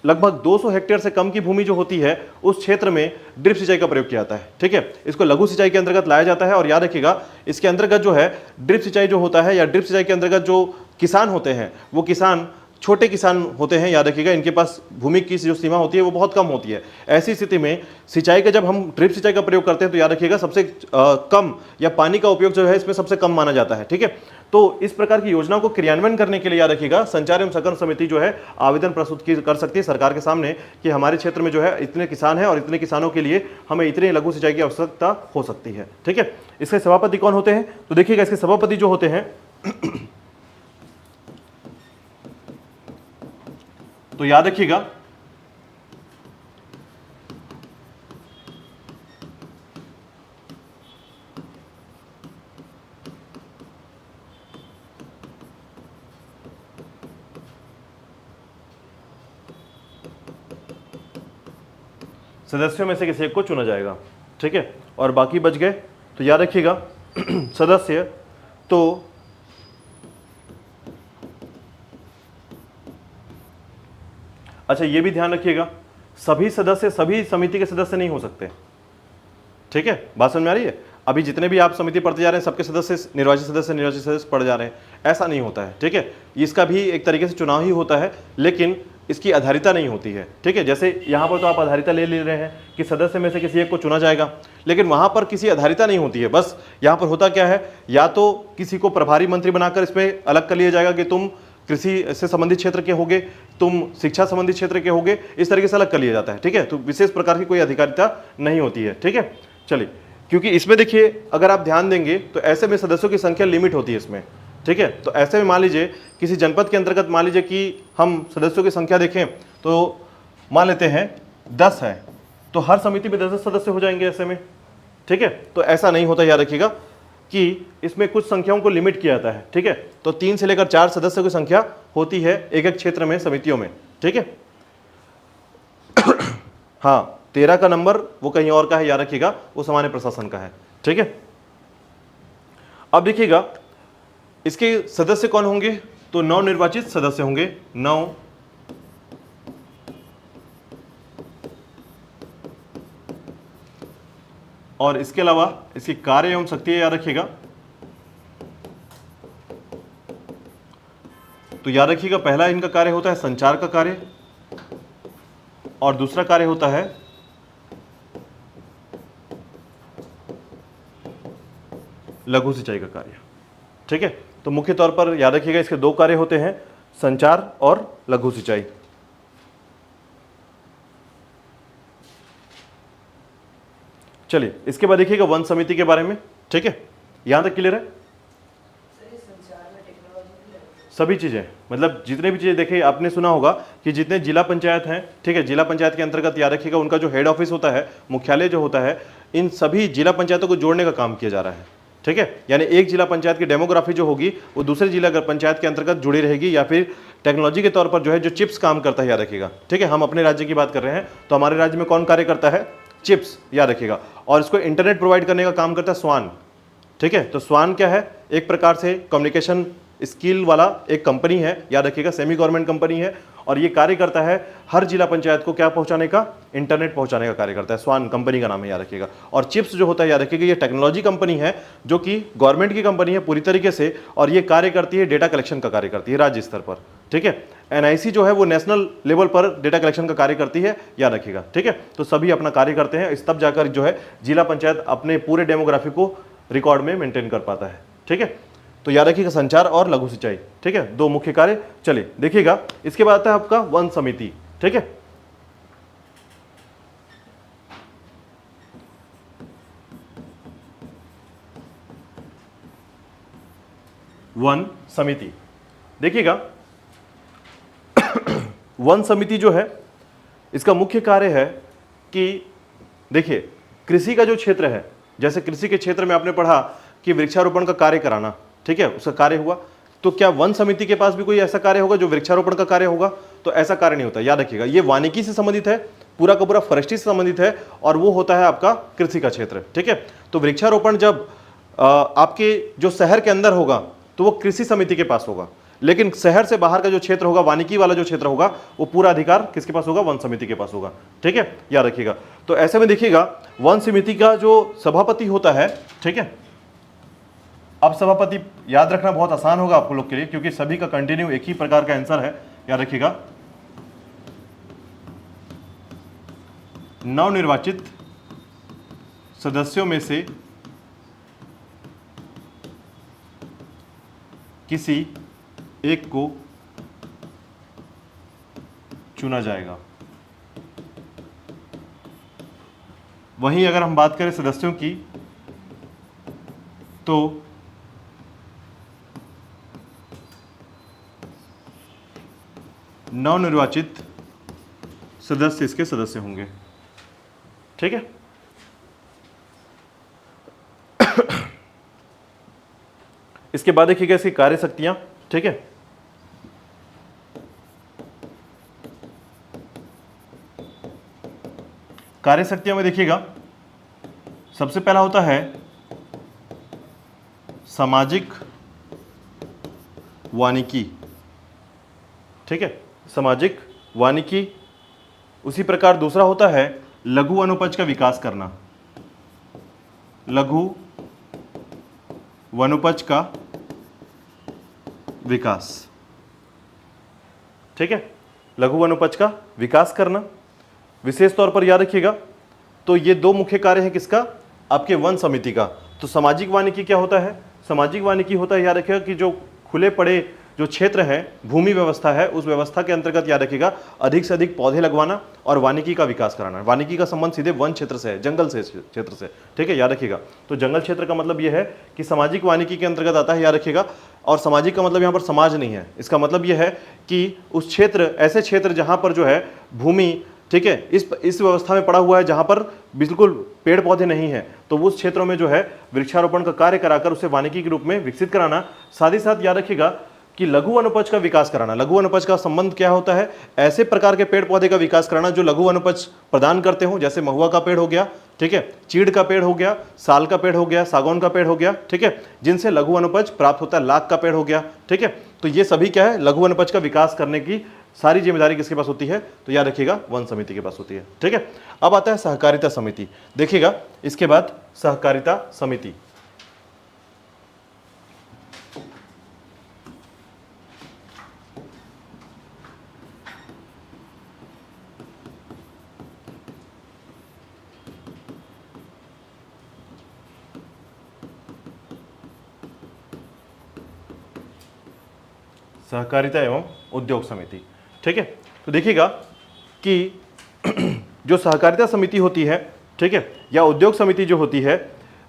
लगभग 200 हेक्टेयर से कम की भूमि जो होती है उस क्षेत्र में ड्रिप सिंचाई का प्रयोग किया जाता है, ठीक है। इसको लघु सिंचाई के अंतर्गत लाया जाता है और याद रखिएगा इसके अंतर्गत जो है ड्रिप सिंचाई जो होता है या ड्रिप सिंचाई के अंतर्गत जो किसान होते हैं वो किसान छोटे किसान होते हैं, याद रखिएगा इनके पास भूमि की जो सीमा होती है वो बहुत कम होती है। ऐसी स्थिति में सिंचाई का जब हम ड्रिप सिंचाई का प्रयोग करते हैं तो याद रखिएगा सबसे कम या पानी का उपयोग जो है इसमें सबसे कम माना जाता है, ठीक है। तो इस प्रकार की योजना को क्रियान्वयन करने के लिए याद रखिएगा संचार एवं सकर्म समिति जो है आवेदन प्रस्तुत कर सकती है सरकार के सामने कि हमारे क्षेत्र में जो है इतने किसान हैं और इतने किसानों के लिए हमें इतने लघु सिंचाई की आवश्यकता हो सकती है, ठीक है। इसके सभापति कौन होते हैं, तो देखिएगा इसके सभापति जो होते हैं तो याद रखिएगा सदस्यों में से किसी एक को चुना जाएगा, ठीक है, और बाकी बच गए। तो याद रखिएगा सदस्य तो अच्छा ये भी ध्यान रखिएगा सभी सदस्य सभी समिति के सदस्य नहीं हो सकते, ठीक है, बात समझ में आ रही है। अभी जितने भी आप समिति पढ़ते जा रहे हैं सबके सदस्य निर्वाचित सदस्य पढ़ जा रहे हैं, ऐसा नहीं होता है, ठीक है। इसका भी एक तरीके से चुनाव ही होता है लेकिन इसकी आधारिता नहीं होती है, ठीक है। जैसे यहाँ पर तो आप आधारिता ले रहे हैं कि सदस्य में से किसी एक को चुना जाएगा, लेकिन वहाँ पर किसी आधारिता नहीं होती है। बस यहाँ पर होता क्या है, या तो किसी को प्रभारी मंत्री बनाकर इसमें अलग कर लिया जाएगा कि तुम कृषि से संबंधित क्षेत्र के होगे, तुम शिक्षा संबंधित क्षेत्र के होगे, इस तरीके से अलग कर लिया जाता है, ठीक है। तो विशेष प्रकार की कोई अधिकारिता नहीं होती है, ठीक है। चलिए, क्योंकि इसमें देखिए अगर आप ध्यान देंगे तो ऐसे में सदस्यों की संख्या लिमिट होती है इसमें, ठीक है। तो ऐसे में मान लीजिए किसी जनपद के अंतर्गत मान लीजिए कि हम सदस्यों की संख्या देखें तो मान लेते हैं 10 है, तो हर समिति में 10 सदस्य हो जाएंगे ऐसे में, ठीक है। तो ऐसा नहीं होता, याद रखिएगा कि इसमें कुछ संख्याओं को लिमिट किया जाता है, ठीक है। तो 3 से लेकर 4 सदस्यों की संख्या होती है एक एक क्षेत्र में समितियों में, ठीक है। हाँ, 13 का नंबर वो कहीं और का है, याद रखिएगा वो सामान्य प्रशासन का है, ठीक है। अब देखिएगा इसके सदस्य कौन होंगे, तो 9 निर्वाचित सदस्य होंगे, 9 और इसके अलावा इसकी कार्य एवं शक्ति याद रखिएगा। तो याद रखिएगा पहला इनका कार्य होता है संचार का कार्य और दूसरा कार्य होता है लघु सिंचाई का कार्य, ठीक है। तो मुख्य तौर पर याद रखिएगा इसके 2 कार्य होते हैं, संचार और लघु सिंचाई। चलिए इसके बाद देखिएगा वन समिति के बारे में, ठीक है। यहां तक क्लियर है, सभी चीजें मतलब जितने भी चीजें देखिए आपने सुना होगा कि जितने जिला पंचायत हैं, ठीक है, जिला पंचायत के अंतर्गत याद रखिएगा उनका जो हेड ऑफिस होता है, मुख्यालय जो होता है, इन सभी जिला पंचायतों को जोड़ने का काम किया जा रहा है, ठीक है। यानी एक जिला पंचायत की डेमोग्राफी जो होगी वो दूसरे जिला पंचायत के अंतर्गत जुड़ी रहेगी या फिर टेक्नोलॉजी के तौर पर जो है जो चिप्स काम करता है, याद रखिएगा, ठीक है। हम अपने राज्य की बात कर रहे हैं तो हमारे राज्य में कौन कार्य करता है, चिप्स, याद रखिएगा। और इसको इंटरनेट प्रोवाइड करने का काम करता है स्वान, ठीक है। तो स्वान क्या है, एक प्रकार से कम्युनिकेशन स्किल वाला एक कंपनी है, याद रखिएगा, सेमी गवर्नमेंट कंपनी है, और ये कार्य करता है हर जिला पंचायत को क्या पहुंचाने का, इंटरनेट पहुंचाने का कार्य करता है। स्वान कंपनी का नाम है, याद रखिएगा। और चिप्स जो होता है, याद रखिएगा, ये टेक्नोलॉजी कंपनी है जो कि गवर्नमेंट की कंपनी है पूरी तरीके से, और ये कार्य करती है डेटा कलेक्शन का कार्य करती है राज्य स्तर पर, ठीक है। एनआईसी जो है वो नेशनल लेवल पर डेटा कलेक्शन का कार्य करती है, याद रखिएगा, ठीक है। तो सभी अपना कार्य करते हैं, इस तब जाकर जो है जिला पंचायत अपने पूरे डेमोग्राफी को रिकॉर्ड में मेंटेन कर पाता है, ठीक है। तो याद रखिएगा संचार और लघु सिंचाई, ठीक है, दो मुख्य कार्य। चलिए देखिएगा, इसके बाद आता है आपका वन समिति, ठीक है। वन समिति, देखिएगा वन समिति जो है इसका मुख्य कार्य है कि देखिए कृषि का जो क्षेत्र है, जैसे कृषि के क्षेत्र में आपने पढ़ा कि वृक्षारोपण का कार्य कराना, ठीक है, उसका कार्य हुआ, तो क्या वन समिति के पास भी कोई ऐसा कार्य होगा जो वृक्षारोपण का कार्य होगा? तो ऐसा कार्य नहीं होता, याद रखिएगा। ये वानिकी से संबंधित है, पूरा का पूरा फॉरेस्ट्री से संबंधित है, और वो होता है आपका कृषि का क्षेत्र, ठीक है। तो वृक्षारोपण जब आपके जो शहर के अंदर होगा तो वो कृषि समिति के पास होगा, लेकिन शहर से बाहर का जो क्षेत्र होगा, वानिकी वाला जो क्षेत्र होगा, वो पूरा अधिकार किसके पास होगा? वन समिति के पास होगा, ठीक है, याद रखिएगा। तो ऐसे में देखिएगा वन समिति का जो सभापति होता है, ठीक है। अब सभापति याद रखना बहुत आसान होगा आपको लोग के लिए, क्योंकि सभी का कंटिन्यू एक ही प्रकार का आंसर है, याद रखिएगा। नवनिर्वाचित सदस्यों में से किसी एक को चुना जाएगा। वहीं अगर हम बात करें सदस्यों की, तो नवनिर्वाचित सदस्य इसके सदस्य होंगे, ठीक है। इसके बाद देखिएगा इसकी कार्य शक्तियां, ठीक है। कार्य शक्तियां में देखिएगा सबसे पहला होता है सामाजिक वानिकी, ठीक है, सामाजिक वानिकी। उसी प्रकार दूसरा होता है लघु वनोपज का विकास करना, लघु वनोपज का विकास, ठीक है, लघु वनोपज का विकास करना। विशेष तौर पर याद रखिएगा, तो ये दो मुख्य कार्य हैं किसका? आपके वन समिति का। तो सामाजिक वानिकी क्या होता है? सामाजिक वानिकी होता है, याद रखिएगा, कि जो खुले पड़े जो क्षेत्र है, भूमि व्यवस्था है, उस व्यवस्था के अंतर्गत याद रखिएगा अधिक से अधिक पौधे लगवाना और वानिकी का विकास कराना। वानिकी का संबंध सीधे वन क्षेत्र से है, जंगल से क्षेत्र से, ठीक है, याद रखिएगा। तो जंगल क्षेत्र का मतलब यह है कि सामाजिक वानिकी के अंतर्गत आता है, याद रखिएगा। और सामाजिक का मतलब यहाँ पर समाज नहीं है, इसका मतलब यह है कि उस क्षेत्र, ऐसे क्षेत्र जहाँ पर जो है भूमि, ठीक है, इस व्यवस्था में पड़ा हुआ है जहाँ पर बिल्कुल पेड़ पौधे नहीं है, तो उस क्षेत्रों में जो है वृक्षारोपण का कार्य कराकर उसे वानिकी के रूप में विकसित कराना। साथ ही साथ याद रखिएगा कि लघु वनोपज का विकास कराना। लघु वनोपज का संबंध क्या होता है? ऐसे प्रकार के पेड़ पौधे का विकास कराना जो लघु वनोपज प्रदान करते हो, जैसे महुआ का पेड़ हो गया, ठीक है, चीड़ का पेड़ हो गया, साल का पेड़ हो गया, सागौन का पेड़ हो गया, ठीक है, जिनसे लघु वनोपज प्राप्त होता है। लाख का पेड़ हो गया, ठीक है। तो ये सभी क्या है? लघु वनोपज का विकास करने की सारी जिम्मेदारी किसके पास होती है? तो याद रखिएगा वन समिति के पास होती है, ठीक है। अब आता है सहकारिता समिति। देखिएगा इसके बाद सहकारिता समिति, सहकारिता एवं उद्योग समिति, ठीक है। तो देखिएगा कि जो सहकारिता समिति होती है, ठीक है, या उद्योग समिति जो होती है,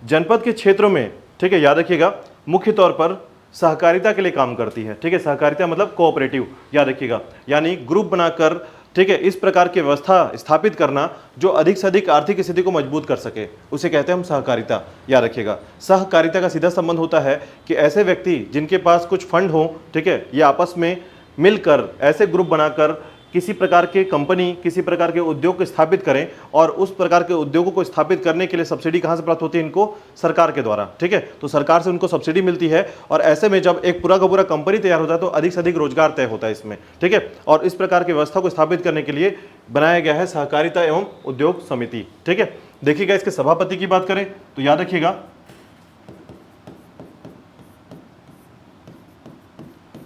जनपद के क्षेत्रों में, ठीक है, याद रखिएगा मुख्य तौर पर सहकारिता के लिए काम करती है, ठीक है। सहकारिता मतलब कोऑपरेटिव, याद रखिएगा, यानी ग्रुप बनाकर, ठीक है, इस प्रकार की व्यवस्था स्थापित करना जो अधिक से अधिक आर्थिक स्थिति को मजबूत कर सके, उसे कहते हैं हम सहकारिता, याद रखिएगा। सहकारिता का सीधा संबंध होता है कि ऐसे व्यक्ति जिनके पास कुछ फंड हो, ठीक है, ये आपस में मिलकर ऐसे ग्रुप बनाकर किसी प्रकार के कंपनी, किसी प्रकार के उद्योग को स्थापित करें, और उस प्रकार के उद्योगों को स्थापित करने के लिए सब्सिडी कहां से प्राप्त होती है इनको? सरकार के द्वारा। ठीक है, तो सरकार से उनको सब्सिडी मिलती है, और ऐसे में जब एक पूरा का पूरा कंपनी तैयार होता है तो अधिक से अधिक रोजगार तय होता है इसमें। ठीक है, और इस प्रकार की व्यवस्था को स्थापित करने के लिए बनाया गया है सहकारिता एवं उद्योग समिति। ठीक है, देखिएगा इसके सभापति की बात करें तो याद रखिएगा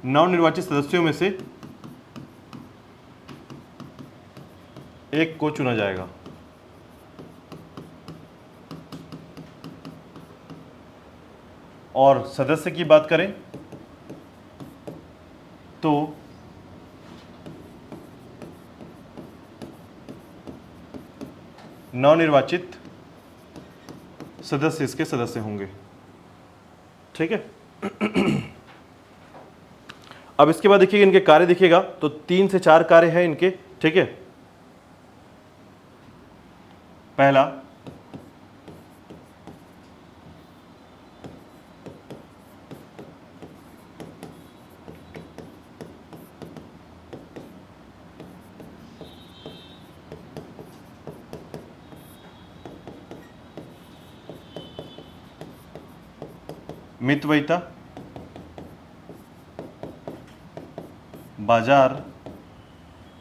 नवनिर्वाचित सदस्यों में से एक को चुना जाएगा। और सदस्य की बात करें तो नवनिर्वाचित सदस्य इसके सदस्य होंगे। ठीक है, अब इसके बाद देखिएगा इनके कार्य देखिएगा तो 3 से 4 कार्य हैं इनके। ठीक है, पहला, मितव्ययिता, बाजार।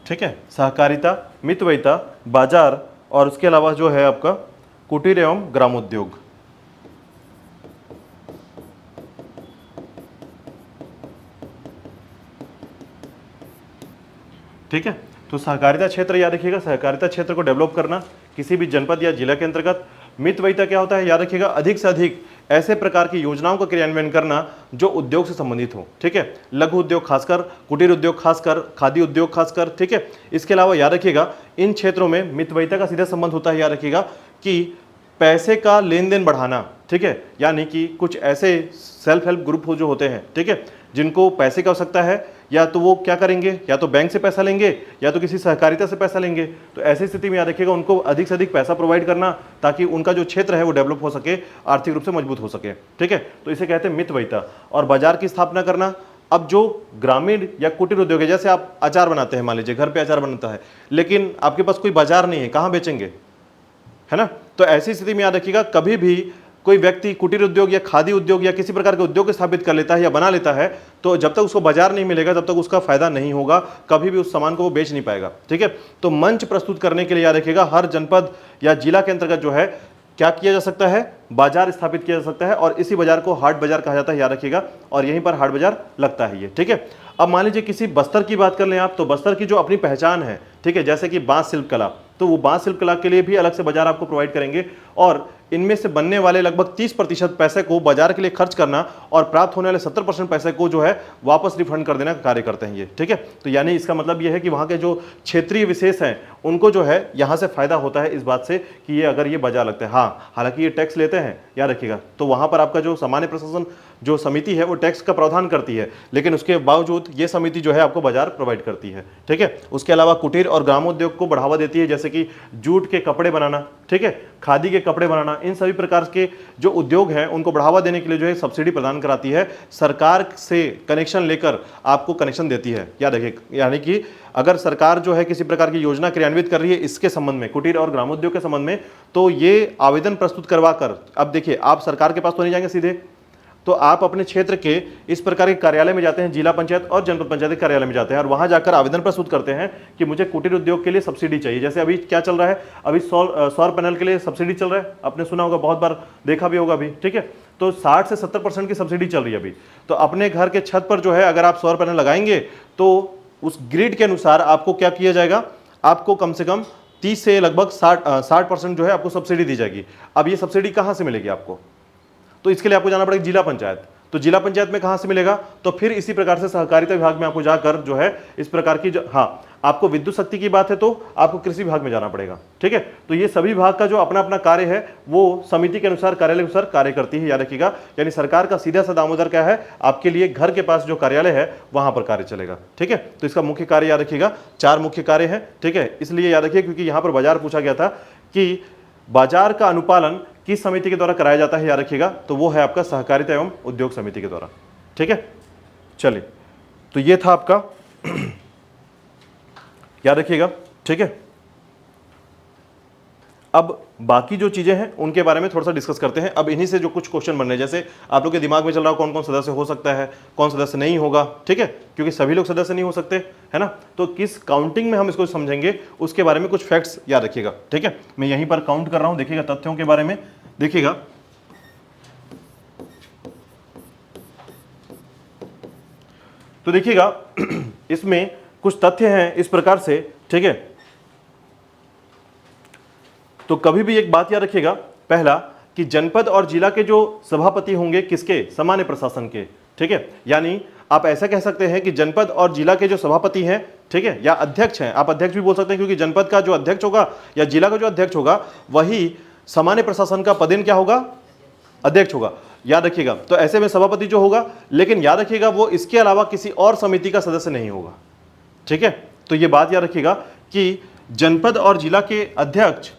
ठीक है, सहकारिता, मितव्ययिता, बाजार, और उसके अलावा जो है आपका कुटीर एवं ग्रामोद्योग। ठीक है, तो सहकारिता क्षेत्र याद रखिएगा, सहकारिता क्षेत्र को डेवलप करना किसी भी जनपद या जिला के अंतर्गत। मितव्ययिता क्या होता है? याद रखिएगा अधिक से अधिक ऐसे प्रकार की योजनाओं का क्रियान्वयन करना जो उद्योग से संबंधित हो। ठीक है, लघु उद्योग खासकर, कुटीर उद्योग खासकर, खादी उद्योग खासकर। ठीक है, इसके अलावा याद रखिएगा इन क्षेत्रों में मितव्ययिता का सीधा संबंध होता है। याद रखिएगा कि पैसे का लेन देन बढ़ाना। ठीक है, यानी कि कुछ ऐसे सेल्फ हेल्प ग्रुप हो जो होते हैं, ठीक है, जिनको पैसे की आवश्यकता है, या तो वो क्या करेंगे, या तो बैंक से पैसा लेंगे या तो किसी सहकारिता से पैसा लेंगे। तो ऐसी स्थिति में याद रखिएगा उनको अधिक से अधिक पैसा प्रोवाइड करना ताकि उनका जो क्षेत्र है वो डेवलप हो सके, आर्थिक रूप से मजबूत हो सके। ठीक है, तो इसे कहते हैं मितव्ययिता। और बाजार की स्थापना करना, अब जो ग्रामीण या कुटीर उद्योग है, जैसे आप अचार बनाते हैं, मान लीजिए घर पे अचार बनता है, लेकिन आपके पास कोई बाजार नहीं है, कहाँ बेचेंगे, है ना? तो ऐसी स्थिति में याद रखिएगा कभी भी कोई व्यक्ति कुटीर उद्योग या खादी उद्योग या किसी प्रकार के उद्योग स्थापित कर लेता है या बना लेता है, तो जब तक उसको बाजार नहीं मिलेगा तब तक उसका फायदा नहीं होगा, कभी भी उस सामान को वो बेच नहीं पाएगा। ठीक है, तो मंच प्रस्तुत करने के लिए याद रखिएगा हर जनपद या जिला के अंतर्गत जो है क्या किया जा सकता है, बाजार स्थापित किया जा सकता है, और इसी बाजार को हाट बाजार कहा जाता है, याद रखिएगा, और यहीं पर हाट बाजार लगता है ये। ठीक है, अब मान लीजिए किसी बस्तर की बात कर लें आप, तो बस्तर की जो अपनी पहचान है, ठीक है, जैसे कि बांस शिल्प कला, तो वो बांस शिल्प कला के लिए भी अलग से बाजार आपको प्रोवाइड करेंगे, और इनमें से बनने वाले लगभग 30% पैसे को बाजार के लिए खर्च करना और प्राप्त होने वाले 70% पैसे को जो है वापस रिफंड कर देना का कार्य करते हैं ये। ठीक है, तो यानी इसका मतलब ये है कि वहाँ के जो क्षेत्रीय विशेष हैं उनको जो है यहाँ से फायदा होता है इस बात से कि ये अगर ये बाजार लगता है। हाँ, हालांकि ये टैक्स लेते हैं, याद रखिएगा, तो वहाँ पर आपका जो सामान्य प्रशासन जो समिति है वो टैक्स का प्रावधान करती है, लेकिन उसके बावजूद ये समिति जो है आपको बाजार प्रोवाइड करती है। ठीक है, उसके अलावा कुटीर और ग्रामोद्योग को बढ़ावा देती है, जैसे कि जूट के कपड़े बनाना, ठीक है, खादी के कपड़े बनाना, इन सभी प्रकार के जो उद्योग हैं उनको बढ़ावा देने के लिए जो है सब्सिडी प्रदान कराती है, सरकार से कनेक्शन लेकर आपको कनेक्शन देती है। याद रखिए, यानी कि अगर सरकार जो है किसी प्रकार की योजना क्रियान्वित कर रही है इसके संबंध में, कुटीर और ग्रामोद्योग के संबंध में, तो ये आवेदन प्रस्तुत करवा कर, अब देखिए आप सरकार के पास तो नहीं जाएंगे सीधे, तो आप अपने क्षेत्र के इस प्रकार के कार्यालय में जाते हैं, जिला पंचायत और जनपद पंचायत के कार्यालय में जाते हैं, और वहां जाकर आवेदन प्रस्तुत करते हैं कि मुझे कुटीर उद्योग के लिए सब्सिडी चाहिए। जैसे अभी क्या चल रहा है, अभी सौर पैनल के लिए सब्सिडी चल रहा है, आपने सुना होगा, बहुत बार देखा भी होगा अभी। ठीक है, तो 60 से 70% की सब्सिडी चल रही है अभी। तो अपने घर के छत पर जो है अगर आप सौर पैनल लगाएंगे तो उस ग्रिड के अनुसार आपको क्या किया जाएगा, आपको कम से कम 30 से लगभग 60% जो है आपको सब्सिडी दी जाएगी। अब ये सब्सिडी कहाँ से मिलेगी आपको, तो इसके लिए आपको जाना पड़ेगा जिला पंचायत। तो जिला पंचायत में कहां से मिलेगा, तो फिर इसी प्रकार से सहकारिता विभाग में आपको जाकर जो है इस प्रकार की हाँ, आपको विद्युत शक्ति की बात है तो आपको कृषि विभाग में जाना पड़ेगा। ठीक है, तो ये सभी विभाग का जो अपना अपना कार्य है वो समिति के अनुसार, कार्यालय के अनुसार कार्य करती है, याद रखिएगा। यानी सरकार का सीधा सा दामोदर क्या है, आपके लिए घर के पास जो कार्यालय है वहां पर कार्य चलेगा। ठीक है, तो इसका मुख्य कार्य याद रखिएगा, 4 मुख्य कार्य है। ठीक है, इसलिए याद रखिए क्योंकि यहां पर बाजार पूछा गया था कि बाजार का अनुपालन किस समिति के द्वारा कराया जाता है, याद रखिएगा, तो वो है आपका सहकारिता एवं उद्योग समिति के द्वारा। ठीक है, चलिए, तो ये था आपका याद रखिएगा, ठीक है। अब बाकी जो चीजें हैं उनके बारे में थोड़ा सा डिस्कस करते हैं। अब इन्हीं से जो कुछ क्वेश्चन बन रहे हैं, जैसे आप लोग के दिमाग में चल रहा हो कौन कौन सदस्य हो सकता है, कौन सदस्य नहीं होगा, ठीक है, क्योंकि सभी लोग सदस्य नहीं हो सकते, है ना। तो किस काउंटिंग में हम इसको समझेंगे उसके बारे में कुछ फैक्ट्स याद रखिएगा, ठीक है। मैं यहीं पर काउंट कर रहा हूं, देखिएगा तथ्यों के बारे में, देखिएगा। तो देखिएगा इसमें कुछ तथ्य हैं इस प्रकार से, ठीक है। तो कभी भी एक बात याद रखिएगा, पहला कि जनपद और जिला के जो सभापति होंगे किसके, सामान्य प्रशासन के, ठीक है। यानी आप ऐसा कह सकते हैं कि जनपद और जिला के जो सभापति हैं, ठीक है, या अध्यक्ष हैं, आप अध्यक्ष भी बोल सकते हैं, क्योंकि जनपद का जो अध्यक्ष होगा या जिला का जो अध्यक्ष होगा वही सामान्य प्रशासन का पदेन क्या होगा, अध्यक्ष होगा, याद रखिएगा। तो ऐसे में सभापति जो होगा, लेकिन याद रखिएगा वो इसके अलावा किसी और समिति का सदस्य नहीं होगा, ठीक है। तो ये बात याद रखिएगा कि जनपद और जिला के अध्यक्ष,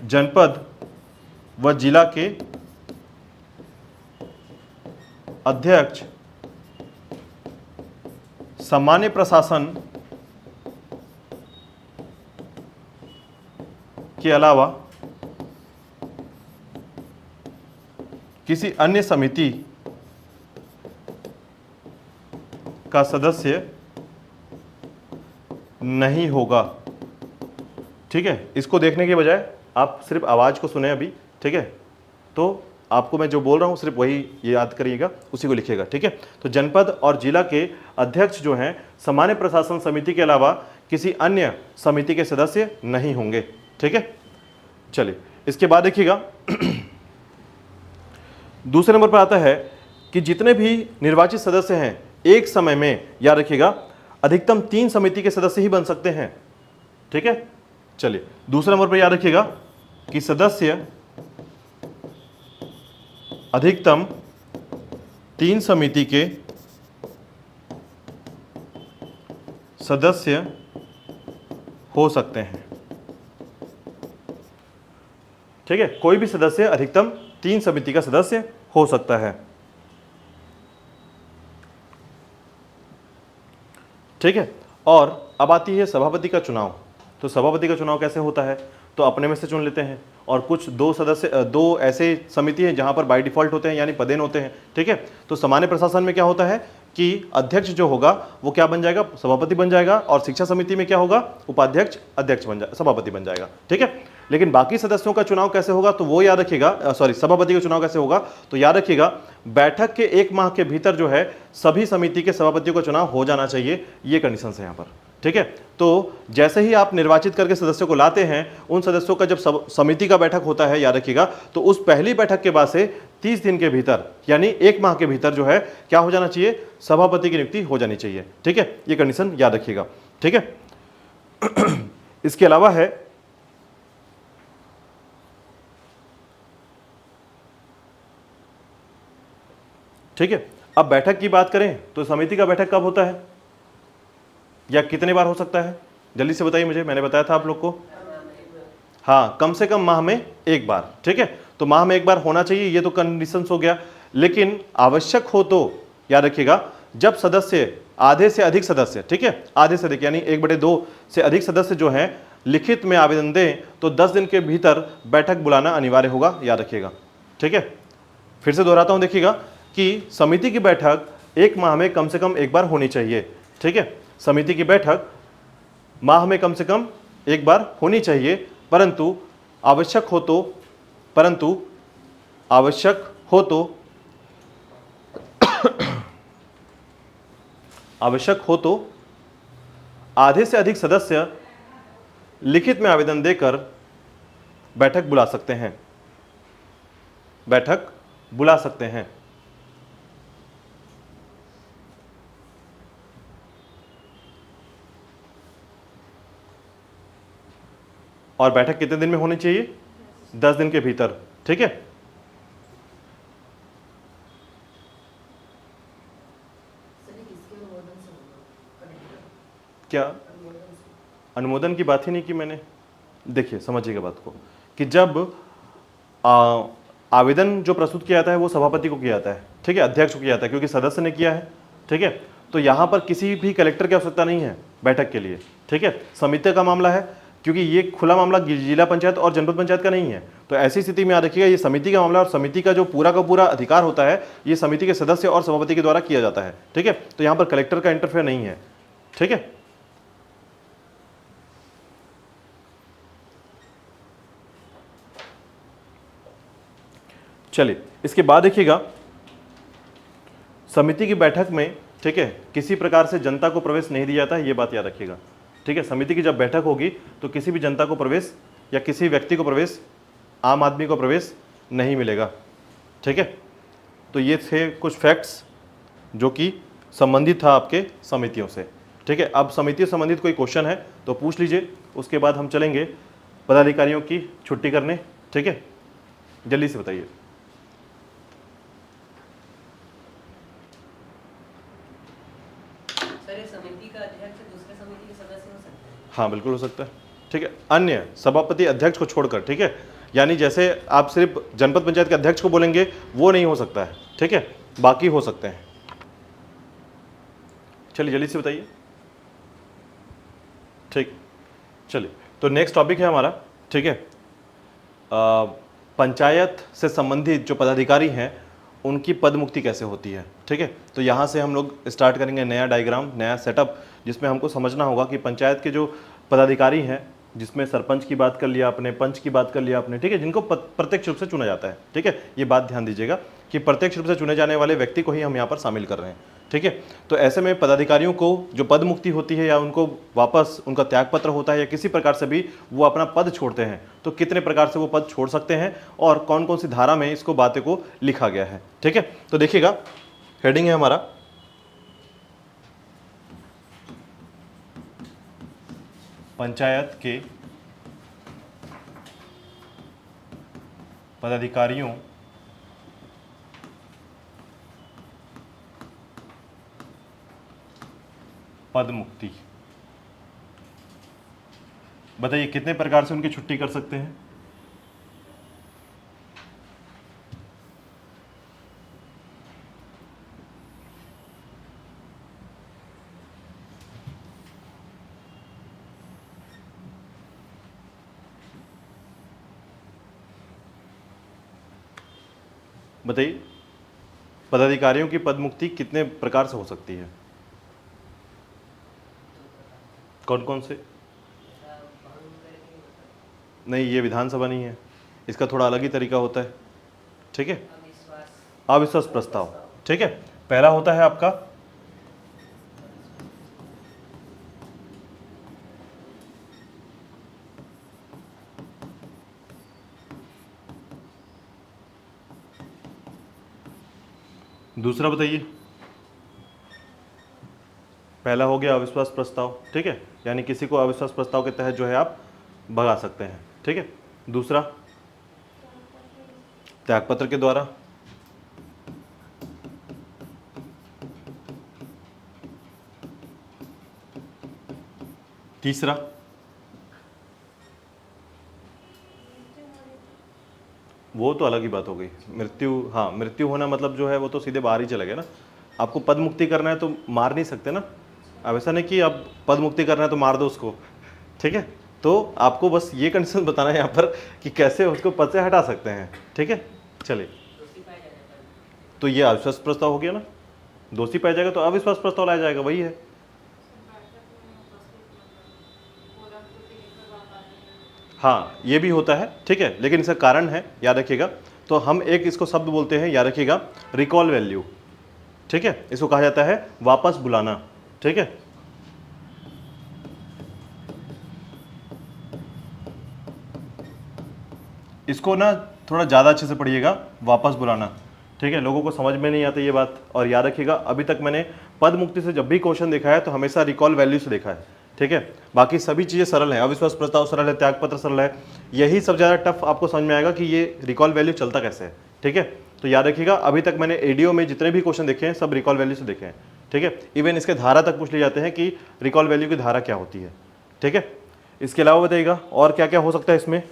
जनपद व जिला के अध्यक्ष सामान्य प्रशासन के अलावा किसी अन्य समिति का सदस्य नहीं होगा, ठीक है। इसको देखने के बजाय आप सिर्फ आवाज को सुने अभी, ठीक है। तो आपको मैं जो बोल रहा हूं सिर्फ वही ये याद करिएगा, उसी को लिखिएगा, ठीक है। तो जनपद और जिला के अध्यक्ष जो हैं सामान्य प्रशासन समिति के अलावा किसी अन्य समिति के सदस्य नहीं होंगे, ठीक है। चलिए इसके बाद देखिएगा दूसरे नंबर पर आता है कि जितने भी निर्वाचित सदस्य हैं एक समय में, याद रखिएगा, अधिकतम 3 समिति के सदस्य ही बन सकते हैं, ठीक है। चलिए दूसरे नंबर पर याद रखिएगा कि सदस्य अधिकतम 3 समिति के सदस्य हो सकते हैं, ठीक है। कोई भी सदस्य अधिकतम 3 समिति का सदस्य हो सकता है, ठीक है। और अब आती है सभापति का चुनाव। तो सभापति का चुनाव कैसे होता है, तो अपने में से चुन लेते हैं, और कुछ दो ऐसे समिति हैं जहां पर बाय डिफॉल्ट होते हैं, यानी पदेन होते हैं, ठीक है। तो सामान्य प्रशासन में क्या होता है कि अध्यक्ष जो होगा वो क्या बन जाएगा, सभापति बन जाएगा, और शिक्षा समिति में क्या होगा, उपाध्यक्ष अध्यक्ष बन जाएगा, सभापति बन जाएगा, ठीक है। लेकिन बाकी सदस्यों का चुनाव कैसे होगा, तो वो याद रखिएगा, सभापति का चुनाव कैसे होगा, तो याद रखिएगा बैठक के 1 माह के भीतर जो है सभी समिति के सभापतियों का चुनाव हो जाना चाहिए, ये कंडीशन है यहाँ पर, ठीक है। तो जैसे ही आप निर्वाचित करके सदस्यों को लाते हैं, उन सदस्यों का जब समिति का बैठक होता है, याद रखिएगा, तो उस पहली बैठक के बाद से 30 दिन के भीतर, यानी 1 माह के भीतर जो है क्या हो जाना चाहिए, सभापति की नियुक्ति हो जानी चाहिए, ठीक है। ये कंडीशन याद रखिएगा, ठीक है। इसके अलावा है ठीक है। अब बैठक की बात करें तो समिति का बैठक कब होता है या कितने बार हो सकता है, जल्दी से बताइए मुझे। मैंने बताया था आप लोग को, हाँ, कम से कम माह में 1 बार, ठीक है। तो माह में 1 बार होना चाहिए, ये तो कंडीशंस हो गया। लेकिन आवश्यक हो तो याद रखिएगा जब सदस्य आधे से अधिक सदस्य, ठीक है, आधे से अधिक यानी 1/2 से अधिक सदस्य जो हैं लिखित में आवेदन दें तो 10 दिन के भीतर बैठक बुलाना अनिवार्य होगा, याद रखिएगा, ठीक है। फिर से दोहराता हूं, देखिएगा कि समिति की बैठक 1 माह में कम से कम 1 बार होनी चाहिए, ठीक है। समिति की बैठक माह में कम से कम 1 बार होनी चाहिए, परंतु आवश्यक हो तो आधे से अधिक सदस्य लिखित में आवेदन देकर बैठक बुला सकते हैं, बैठक बुला सकते हैं। और बैठक कितने दिन में होनी चाहिए, 10 दिन के भीतर, ठीक है। क्या अनुमोदन की बात ही नहीं की मैंने। देखिए समझिएगा बात को कि जब आवेदन जो प्रस्तुत किया जाता है वो सभापति को किया जाता है, ठीक है, अध्यक्ष को किया जाता है, क्योंकि सदस्य ने किया है, ठीक है। तो यहाँ पर किसी भी कलेक्टर की आवश्यकता नहीं है बैठक के लिए, ठीक है। समिति का मामला है, क्योंकि ये खुला मामला जिला पंचायत और जनपद पंचायत का नहीं है, तो ऐसी स्थिति में याद रखिएगा ये समिति का मामला, और समिति का जो पूरा का पूरा अधिकार होता है ये समिति के सदस्य और सभापति के द्वारा किया जाता है, ठीक है। तो यहाँ पर कलेक्टर का इंटरफेयर नहीं है, ठीक है। चलिए इसके बाद देखिएगा समिति की बैठक में, ठीक है, किसी प्रकार से जनता को प्रवेश नहीं दिया जाता है, ये बात याद रखिएगा, ठीक है। समिति की जब बैठक होगी तो किसी भी जनता को प्रवेश या किसी व्यक्ति को प्रवेश, आम आदमी को प्रवेश नहीं मिलेगा, ठीक है। तो ये थे कुछ फैक्ट्स जो कि संबंधित था आपके समितियों से, ठीक है। अब समिति से संबंधित कोई क्वेश्चन है तो पूछ लीजिए, उसके बाद हम चलेंगे पदाधिकारियों की छुट्टी करने, ठीक है। जल्दी से बताइए। समिति का अध्यक्ष दूसरे समिति के सदस्य हो सकते हैं? हाँ बिल्कुल हो सकता है, ठीक है। अन्य सभापति अध्यक्ष को छोड़कर, ठीक है, यानी जैसे आप सिर्फ जनपद पंचायत के अध्यक्ष को बोलेंगे वो नहीं हो सकता है, ठीक है, बाकी हो सकते हैं। चलिए जल्दी से बताइए, ठीक। चलिए तो नेक्स्ट टॉपिक है हमारा, ठीक है, पंचायत से संबंधित जो पदाधिकारी हैं उनकी पद मुक्ति कैसे होती है, ठीक है। तो यहाँ से हम लोग स्टार्ट करेंगे नया डायग्राम, नया सेटअप, जिसमें हमको समझना होगा कि पंचायत के जो पदाधिकारी हैं, जिसमें सरपंच की बात कर लिया आपने, पंच की बात कर लिया आपने, ठीक है, जिनको प्रत्यक्ष रूप से चुना जाता है, ठीक है। ये बात ध्यान दीजिएगा कि प्रत्यक्ष रूप से चुने जाने वाले व्यक्ति को ही हम यहाँ पर शामिल कर रहे हैं, ठीक है। तो ऐसे में पदाधिकारियों को जो पद मुक्ति होती है या उनको वापस उनका त्यागपत्र होता है या किसी प्रकार से भी वो अपना पद छोड़ते हैं, तो कितने प्रकार से वो पद छोड़ सकते हैं और कौन कौन सी धारा में इसको बातें को लिखा गया है, ठीक है। तो देखिएगा हेडिंग है हमारा पंचायत के पदाधिकारियों पद मुक्ति। बताइए कितने प्रकार से उनकी छुट्टी कर सकते हैं? बताइए पदाधिकारियों की पद मुक्ति कितने प्रकार से हो सकती है? कौन कौन से? नहीं, ये विधानसभा नहीं है, इसका थोड़ा अलग ही तरीका होता है, ठीक है। अविश्वास प्रस्ताव, ठीक है, पहला होता है आपका दूसरा, बताइए। पहला हो गया अविश्वास प्रस्ताव, ठीक है, यानी किसी को अविश्वास प्रस्ताव के तहत जो है आप भगा सकते हैं, ठीक है। दूसरा त्यागपत्र के द्वारा। तीसरा वो तो अलग ही बात हो गई, मृत्यु। हाँ, मृत्यु होना मतलब जो है वो तो सीधे बाहर ही चला गया ना। आपको पद मुक्ति करना है तो मार नहीं सकते ना, अब ऐसा नहीं कि अब पद मुक्ति करना है तो मार दो उसको, ठीक है। तो आपको बस ये कंडीशन बताना है यहाँ पर कि कैसे उसको पद से हटा सकते हैं, ठीक है। चलिए, तो ये अविश्वास प्रस्ताव हो गया ना, दोषी पाया जाएगा तो अविश्वास प्रस्ताव लाया जाएगा, वही है। हाँ, ये भी होता है, ठीक है, लेकिन इसका कारण है, याद रखिएगा। तो हम एक इसको शब्द बोलते हैं, याद रखिएगा, रिकॉल वैल्यू, ठीक है। इसको कहा जाता है वापस बुलाना, ठीक है। इसको ना थोड़ा ज़्यादा अच्छे से पढ़िएगा, वापस बुलाना, ठीक है। लोगों को समझ में नहीं आता ये बात, और याद रखिएगा अभी तक मैंने पद मुक्ति से जब भी क्वेश्चन देखा है तो हमेशा रिकॉल वैल्यू से देखा है, ठीक है। बाकी सभी चीज़ें सरल हैं, अविश्वास प्रस्ताव सरल है, त्यागपत्र सरल है, यही सब ज़्यादा टफ आपको समझ में आएगा कि ये रिकॉल वैल्यू चलता कैसे है, ठीक है। तो याद रखिएगा अभी तक मैंने एडीओ में जितने भी क्वेश्चन देखे हैं सब रिकॉल वैल्यू से देखे हैं, ठीक है। इवन इसके धारा तक पूछ लिए जाते हैं कि रिकॉल वैल्यू की धारा क्या होती है, ठीक है। इसके अलावा बताइएगा और क्या क्या हो सकता है इसमें?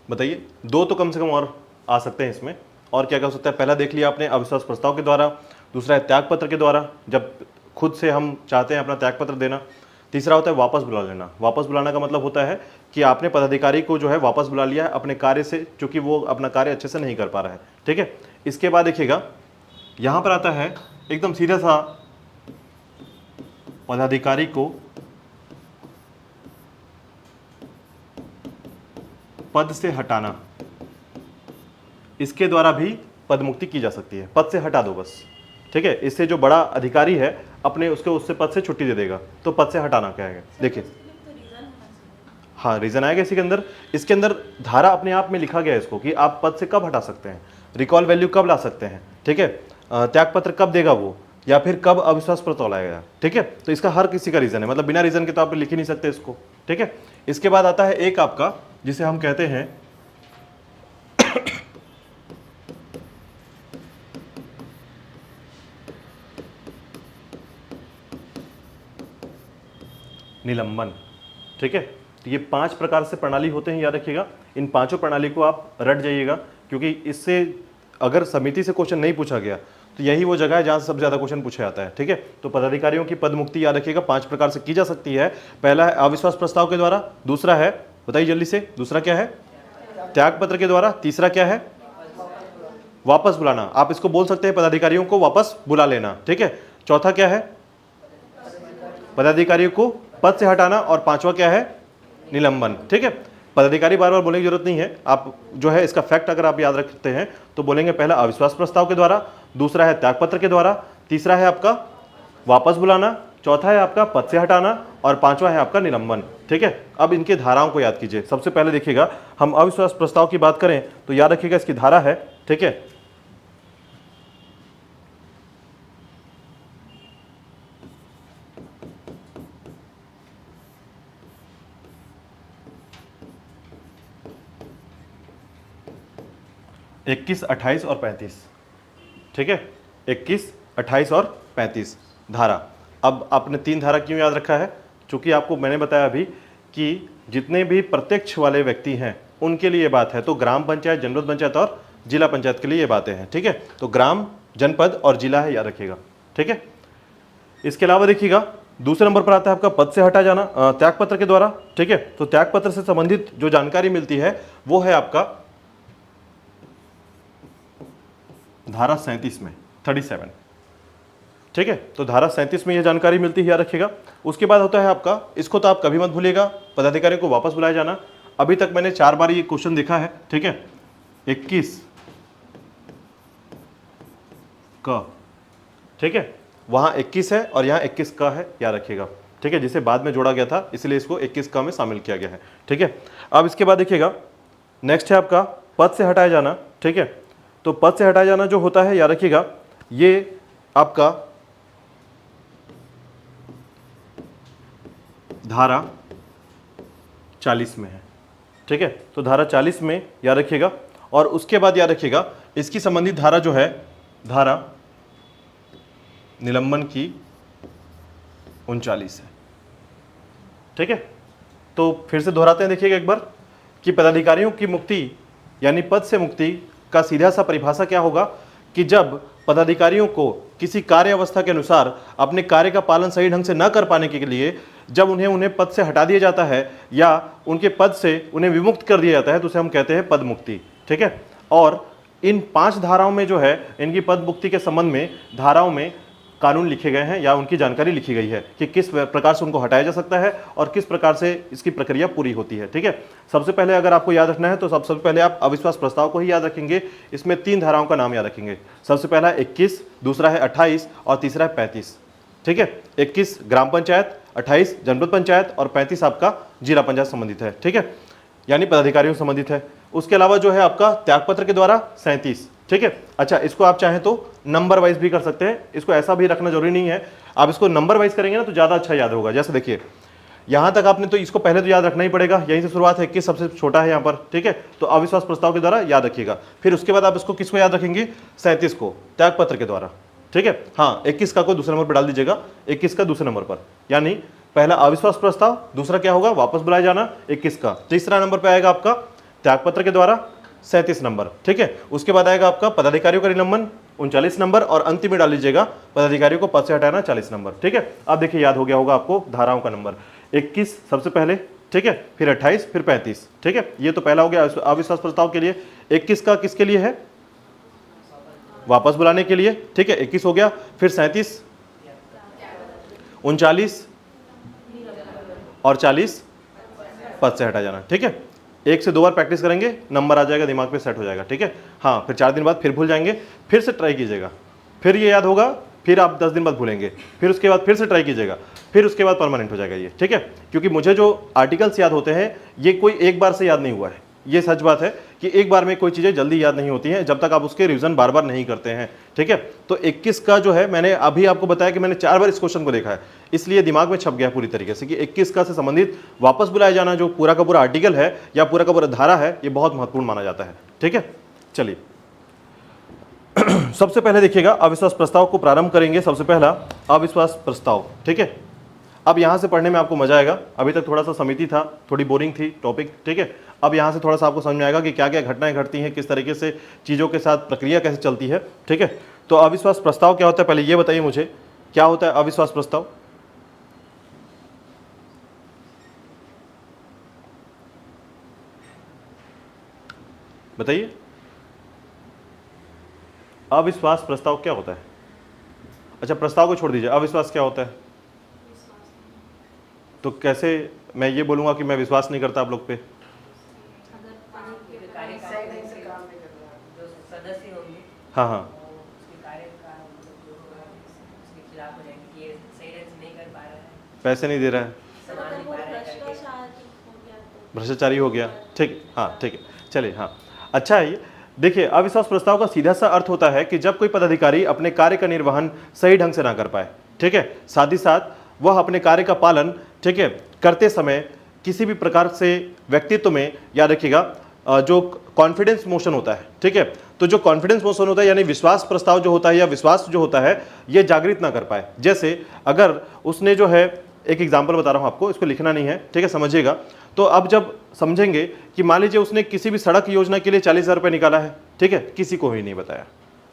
बताइए, दो तो कम से कम और आ सकते हैं इसमें। और क्या क्या हो सकता है? पहला देख लिया आपने, अविश्वास प्रस्ताव के द्वारा। दूसरा है त्याग पत्र के द्वारा, जब खुद से हम चाहते हैं अपना त्याग पत्र देना। तीसरा होता है वापस बुला लेना। वापस बुलाना का मतलब होता है कि आपने पदाधिकारी को जो है वापस बुला लिया है अपने कार्य से, क्योंकि वो अपना कार्य अच्छे से नहीं कर पा रहा है। ठीक है, इसके बाद देखिएगा यहां पर आता है एकदम सीधा सा, पदाधिकारी को पद से हटाना। इसके द्वारा भी पद मुक्ति की जा सकती है। पद से हटा दो बस। ठीक है, इससे जो बड़ा अधिकारी है अपने उसके उससे पद से छुट्टी दे देगा, तो पद से हटाना क्या है? देखिए, हाँ रीजन आएगा इसी के अंदर। इसके अंदर धारा अपने आप में लिखा गया है इसको कि आप पद से कब हटा सकते हैं, रिकॉल वैल्यू कब ला सकते हैं। ठीक है, त्यागपत्र कब देगा वो, या फिर कब अविश्वास प्रस्ताव लाएगा। ठीक है, तो इसका हर किसी का रीजन है, मतलब बिना रीजन के तो आप लिख ही नहीं सकते इसको। ठीक है, इसके बाद आता है एक आपका जिसे हम कहते हैं निलंबन। ठीक है, तो ये 5 प्रकार से प्रणाली होते हैं, याद रखिएगा। इन पांचों प्रणाली को आप रट जाइएगा, क्योंकि इससे अगर समिति से क्वेश्चन नहीं पूछा गया तो यही वो जगह है जहां से सबसे ज्यादा क्वेश्चन पूछा जाता है। ठीक है, तो पदाधिकारियों की पद मुक्ति याद रखिएगा 5 प्रकार से की जा सकती है। पहला है अविश्वास प्रस्ताव के द्वारा, दूसरा है, बताइए जल्दी से, दूसरा क्या है? त्याग पत्र के द्वारा, तीसरा क्या है? वापस बुलाना। आप इसको बोल सकते हैं पदाधिकारियों को वापस बुला लेना। ठीक है, चौथा क्या है? पदाधिकारियों को पद से हटाना, और पांचवा क्या है? निलंबन। ठीक है, पदाधिकारी बार बार बोलने की जरूरत नहीं है, आप जो है इसका फैक्ट अगर आप याद रखते हैं तो बोलेंगे पहला अविश्वास प्रस्ताव के द्वारा, दूसरा है त्यागपत्र के द्वारा, तीसरा है आपका वापस बुलाना, चौथा है आपका पद से हटाना, और पांचवा है आपका निलंबन। ठीक है, अब इनके धाराओं को याद कीजिए। सबसे पहले देखिएगा, हम अविश्वास प्रस्ताव की बात करें तो याद रखिएगा इसकी धारा है। ठीक है, इक्कीस, 28 और 35। ठीक है, 21, 28 और 35 धारा। अब आपने 3 धारा क्यों याद रखा है? चूंकि आपको मैंने बताया अभी कि जितने भी प्रत्यक्ष वाले व्यक्ति हैं उनके लिए ये बात है, तो ग्राम पंचायत, जनपद पंचायत और जिला पंचायत के लिए ये बातें हैं। ठीक है, तो ग्राम, जनपद और जिला है, याद रखिएगा। ठीक है, इसके अलावा देखिएगा दूसरे नंबर पर आता है आपका पद से हटा जाना त्यागपत्र के द्वारा। ठीक है, तो त्यागपत्र से संबंधित जो जानकारी मिलती है वो है आपका धारा 37 में, 37। ठीक है, तो धारा 37 में यह जानकारी मिलती है, याद रखिएगा। उसके बाद होता है आपका, इसको तो आप कभी मत भूलिएगा, पदाधिकारी को वापस बुलाया जाना। अभी तक मैंने 4 बार ये क्वेश्चन देखा है। ठीक है, 21 का, ठीक है, वहां 21 है और यहाँ 21 का है, याद रखिएगा। ठीक है, जिसे बाद में जोड़ा गया था इसलिए इसको 21 का में शामिल किया गया है। ठीक है, अब इसके बाद देखिएगा नेक्स्ट है आपका पद से हटाया जाना। ठीक है, तो पद से हटाया जाना जो होता है, याद रखिएगा, ये आपका धारा 40 में है। ठीक है, तो धारा 40 में याद रखिएगा। और उसके बाद याद रखिएगा इसकी संबंधित धारा जो है, धारा निलंबन की 39 है। ठीक है, तो फिर से दोहराते हैं, देखिएगा एक बार कि पदाधिकारियों की मुक्ति यानी पद से मुक्ति का सीधा सा परिभाषा क्या होगा कि जब पदाधिकारियों को किसी कार्य अवस्था के अनुसार अपने कार्य का पालन सही ढंग से न कर पाने के लिए जब उन्हें पद से हटा दिया जाता है या उनके पद से उन्हें विमुक्त कर दिया जाता है, तो उसे हम कहते हैं पद मुक्ति। ठीक है, और इन 5 धाराओं में जो है इनकी पद मुक्ति के संबंध में धाराओं में कानून लिखे गए हैं या उनकी जानकारी लिखी गई है कि किस प्रकार से उनको हटाया जा सकता है और किस प्रकार से इसकी प्रक्रिया पूरी होती है। ठीक है, सबसे पहले अगर आपको याद रखना है तो सबसे पहले आप अविश्वास प्रस्ताव को ही याद रखेंगे। इसमें 3 धाराओं का नाम याद रखेंगे। सबसे पहला 21, दूसरा है 28 और तीसरा है 35। ठीक है, 21 ग्राम पंचायत, 28 जनपद पंचायत और 35 आपका जिला पंचायत संबंधित है। ठीक है, यानी पदाधिकारियों संबंधित है। उसके अलावा जो है आपका त्यागपत्र के द्वारा 37। ठीक है, अच्छा, इसको आप चाहें तो नंबर वाइज भी कर सकते हैं, इसको ऐसा भी रखना जरूरी नहीं है। आप इसको नंबर वाइज करेंगे ना तो ज़्यादा अच्छा याद होगा। जैसे देखिए यहाँ तक आपने तो इसको पहले तो याद रखना ही पड़ेगा, यहीं से शुरुआत है, 21 सबसे छोटा है यहाँ पर। ठीक है, तो अविश्वास प्रस्ताव के द्वारा याद रखिएगा। फिर उसके बाद आप इसको किसको याद रखेंगे? 37 को त्यागपत्र के द्वारा। ठीक है, हाँ, 21 का को दूसरे नंबर पर डाल दीजिएगा, 21 का दूसरे नंबर पर, यानी पहला अविश्वास प्रस्ताव, दूसरा क्या होगा? वापस बुलाया जाना 21 का, तीसरा नंबर पर आएगा आपका त्यागपत्र के द्वारा 37 नंबर, ठीक है। उसके बाद आएगा आपका पदाधिकारियों का निलंबन 39 नंबर, और अंतिम में डाल लीजिएगा पदाधिकारियों को पद से हटाना 40 नंबर, ठीक है। अब देखिए याद हो गया होगा आपको धाराओं का नंबर 21 सबसे पहले, ठीक है, फिर 28, फिर 35, ठीक है। ये तो पहला हो गया अविश्वास प्रस्ताव के लिए। 21 का किसके लिए है? वापस बुलाने के लिए, ठीक है, 21 हो गया। फिर 37, 39 और 40 पद से हटा जाना, ठीक है। 1 से 2 बार प्रैक्टिस करेंगे, नंबर आ जाएगा, दिमाग पे सेट हो जाएगा, ठीक है। हाँ, फिर 4 दिन बाद फिर भूल जाएंगे, फिर से ट्राई कीजिएगा, फिर ये याद होगा, फिर आप 10 दिन बाद भूलेंगे, फिर उसके बाद फिर से ट्राई कीजिएगा, फिर उसके बाद परमानेंट हो जाएगा ये, ठीक है। क्योंकि मुझे जो आर्टिकल्स याद होते हैं ये कोई एक बार से याद नहीं हुआ है, ये सच बात है कि एक बार में कोई चीज़ें जल्दी याद नहीं होती हैं जब तक आप उसके रिवीजन बार बार नहीं करते हैं, ठीक है। तो 21 का जो है मैंने अभी आपको बताया कि मैंने 4 बार इस क्वेश्चन को देखा है, इसलिए दिमाग में छप गया पूरी तरीके से कि 21 का से संबंधित वापस बुलाया जाना जो पूरा का पूरा आर्टिकल है या पूरा का पूरा धारा है, ये बहुत महत्वपूर्ण माना जाता है, ठीक है। चलिए सबसे पहले देखिएगा अविश्वास प्रस्ताव को प्रारंभ करेंगे। सबसे पहला अविश्वास प्रस्ताव, ठीक है। अब यहां से पढ़ने में आपको मजा आएगा, अभी तक थोड़ा सा समिति था, थोड़ी बोरिंग थी टॉपिक, ठीक है। अब यहां से थोड़ा सा आपको समझ में आएगा कि क्या क्या घटनाएं घटती हैं, किस तरीके से चीज़ों के साथ प्रक्रिया कैसे चलती है, ठीक है। तो अविश्वास प्रस्ताव क्या होता है, पहले ये बताइए मुझे, क्या होता है अविश्वास प्रस्ताव? बताइए, अविश्वास प्रस्ताव क्या होता है? अच्छा, प्रस्ताव को छोड़ दीजिए, अविश्वास क्या होता है? तो कैसे मैं ये बोलूंगा कि मैं विश्वास नहीं करता आप लोग पे? जो सदस्य होंगे हाँ हाँ, उसके कार्य का जो उसके खिलाफ हो जाएंगे कि ये सही ढंग से नहीं कर पा रहा है, पैसे नहीं दे रहा है, सामान नहीं पा रहा है करके। भ्रष्टाचारी हो गया, ठीक, हाँ ठीक है, चलिए, हाँ अच्छा है ये। देखिए अविश्वास प्रस्ताव का सीधा सा अर्थ होता है कि जब कोई पदाधिकारी अपने कार्य का निर्वहन सही ढंग से ना कर पाए, ठीक है, साथ ही साथ वह अपने कार्य का पालन, ठीक है, करते समय किसी भी प्रकार से व्यक्तित्व में, याद रखिएगा, जो कॉन्फिडेंस मोशन होता है, ठीक है, तो जो कॉन्फिडेंस मोशन होता है यानी विश्वास प्रस्ताव जो होता है या विश्वास जो होता है ये जागृत ना कर पाए। जैसे अगर उसने जो है, एक एग्जांपल बता रहा हूं आपको, इसको लिखना नहीं है, ठीक है, समझिएगा। तो अब जब समझेंगे कि मान लीजिए उसने किसी भी सड़क योजना के लिए 40,000 रुपये निकाला है, ठीक है, किसी को ही नहीं बताया,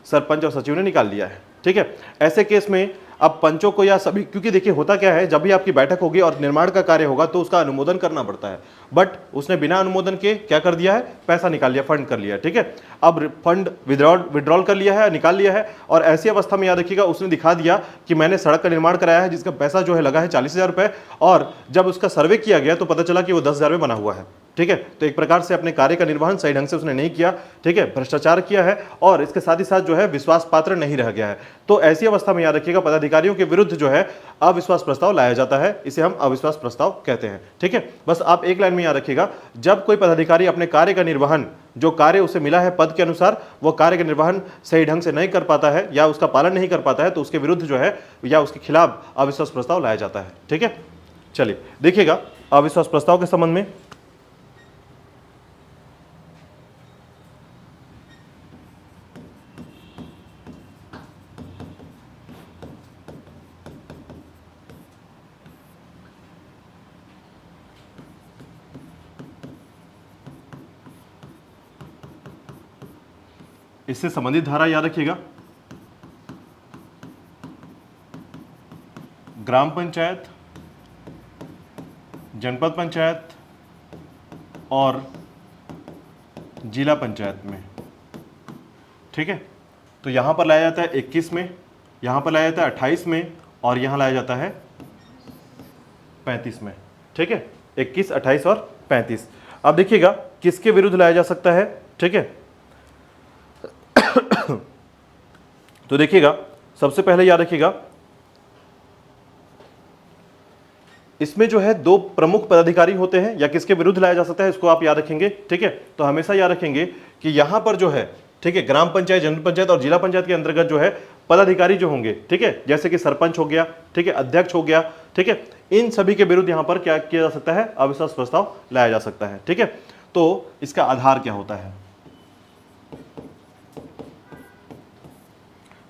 सरपंच और सचिव ने निकाल दिया है, ठीक है। ऐसे केस में अब पंचों को या सभी, क्योंकि देखिए होता क्या है, जब भी आपकी बैठक होगी और निर्माण का कार्य होगा तो उसका अनुमोदन करना पड़ता है, बट उसने बिना अनुमोदन के क्या कर दिया है, पैसा निकाल लिया, फंड कर लिया, ठीक है। अब फंड विड्रॉल कर लिया है, निकाल लिया है, और ऐसी अवस्था में याद रखिएगा उसने दिखा दिया कि मैंने सड़क का निर्माण कराया है जिसका पैसा जो है लगा है 40,000 रुपये, और जब उसका सर्वे किया गया तो पता चला कि वो 10,000 में बना हुआ है, ठीक है। तो एक प्रकार से अपने कार्य का निर्वहन सही ढंग से उसने नहीं किया, ठीक है, भ्रष्टाचार किया है, और इसके साथ ही साथ जो है विश्वास पात्र नहीं रह गया है। तो ऐसी अवस्था में याद रखिएगा पदाधिकारियों के विरुद्ध जो है अविश्वास प्रस्ताव लाया जाता है, इसे हम अविश्वास प्रस्ताव कहते हैं, ठीक है। बस आप एक लाइन में याद रखिएगा, जब कोई पदाधिकारी अपने कार्य का निर्वहन, जो कार्य उसे मिला है पद के अनुसार, वो कार्य का निर्वहन सही ढंग से नहीं कर पाता है या उसका पालन नहीं कर पाता है, तो उसके विरुद्ध जो है या उसके खिलाफ अविश्वास प्रस्ताव लाया जाता है, ठीक है। चलिए देखिएगा अविश्वास प्रस्ताव के संबंध में। इससे संबंधित धारा याद रखिएगा, ग्राम पंचायत, जनपद पंचायत और जिला पंचायत में, ठीक है। तो यहां पर लाया जाता है 21 में, यहां पर लाया जाता है 28 में, और यहां लाया जाता है 35 में, ठीक है, 21, 28 और 35। अब देखिएगा किसके विरुद्ध लाया जा सकता है, ठीक है। तो देखिएगा सबसे पहले याद रखिएगा, इसमें जो है 2 प्रमुख पदाधिकारी होते हैं, या किसके विरुद्ध लाया जा सकता है इसको आप याद रखेंगे, ठीक है। तो हमेशा याद रखेंगे कि यहां पर जो है, ठीक है, ग्राम पंचायत, जनपद पंचायत और जिला पंचायत के अंतर्गत जो है पदाधिकारी जो होंगे, ठीक है, जैसे कि सरपंच हो गया, ठीक है, अध्यक्ष हो गया, ठीक है, इन सभी के विरुद्ध यहां पर क्या किया जा सकता है, अविश्वास प्रस्ताव लाया जा सकता है, ठीक है। तो इसका आधार क्या होता है,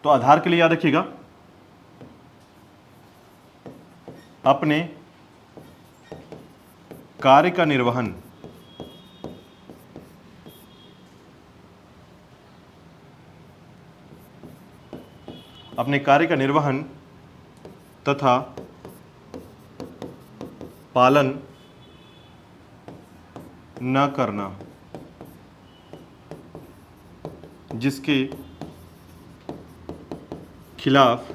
तो आधार के लिए याद रखिएगा, अपने कार्य का निर्वहन अपने कार्य का निर्वहन तथा पालन न करना, जिसके खिलाफ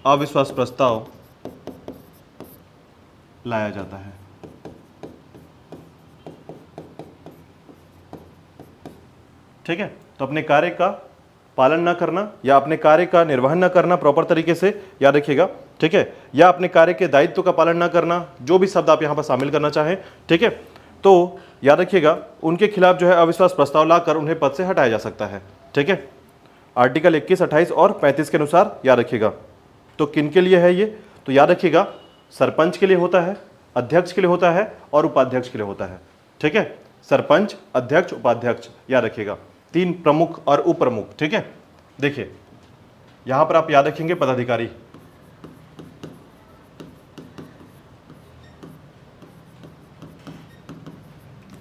अविश्वास प्रस्ताव लाया जाता है। ठीक है, तो अपने कार्य का पालन ना करना या अपने कार्य का निर्वहन ना करना प्रॉपर तरीके से, याद रखिएगा। ठीक है, या अपने कार्य के दायित्व का पालन ना करना, जो भी शब्द आप यहां पर शामिल करना चाहें। ठीक है, तो याद रखिएगा उनके खिलाफ जो है अविश्वास प्रस्ताव लाकर उन्हें पद से हटाया जा सकता है। ठीक है, आर्टिकल 21, 28 और 35 के अनुसार याद रखिएगा। तो किन के लिए है ये, तो याद रखिएगा सरपंच के लिए होता है, अध्यक्ष के लिए होता है और उपाध्यक्ष के लिए होता है। ठीक है, सरपंच, अध्यक्ष, उपाध्यक्ष, याद रखिएगा, 3 प्रमुख और उप प्रमुख। ठीक है, देखिए यहां पर आप याद रखेंगे पदाधिकारी,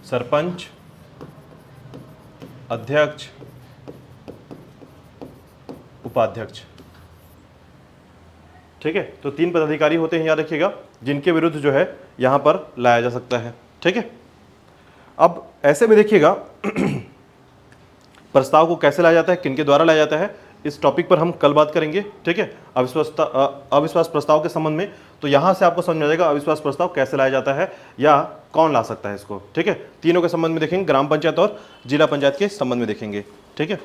सरपंच, अध्यक्ष, उपाध्यक्ष। ठीक है, तो 3 पदाधिकारी होते हैं, याद रखिएगा, जिनके विरुद्ध जो है यहां पर लाया जा सकता है। ठीक है, अब ऐसे में देखिएगा प्रस्ताव को कैसे लाया जाता है, किनके द्वारा लाया जाता है, इस टॉपिक पर हम कल बात करेंगे। ठीक है, अविश्वास प्रस्ताव के संबंध में। तो यहां से आपको समझ में आ जाएगा अविश्वास प्रस्ताव कैसे लाया जाता है या कौन ला सकता है इसको। ठीक है, तीनों के संबंध में देखेंगे, ग्राम पंचायत और जिला पंचायत के संबंध में देखेंगे। ठीक है।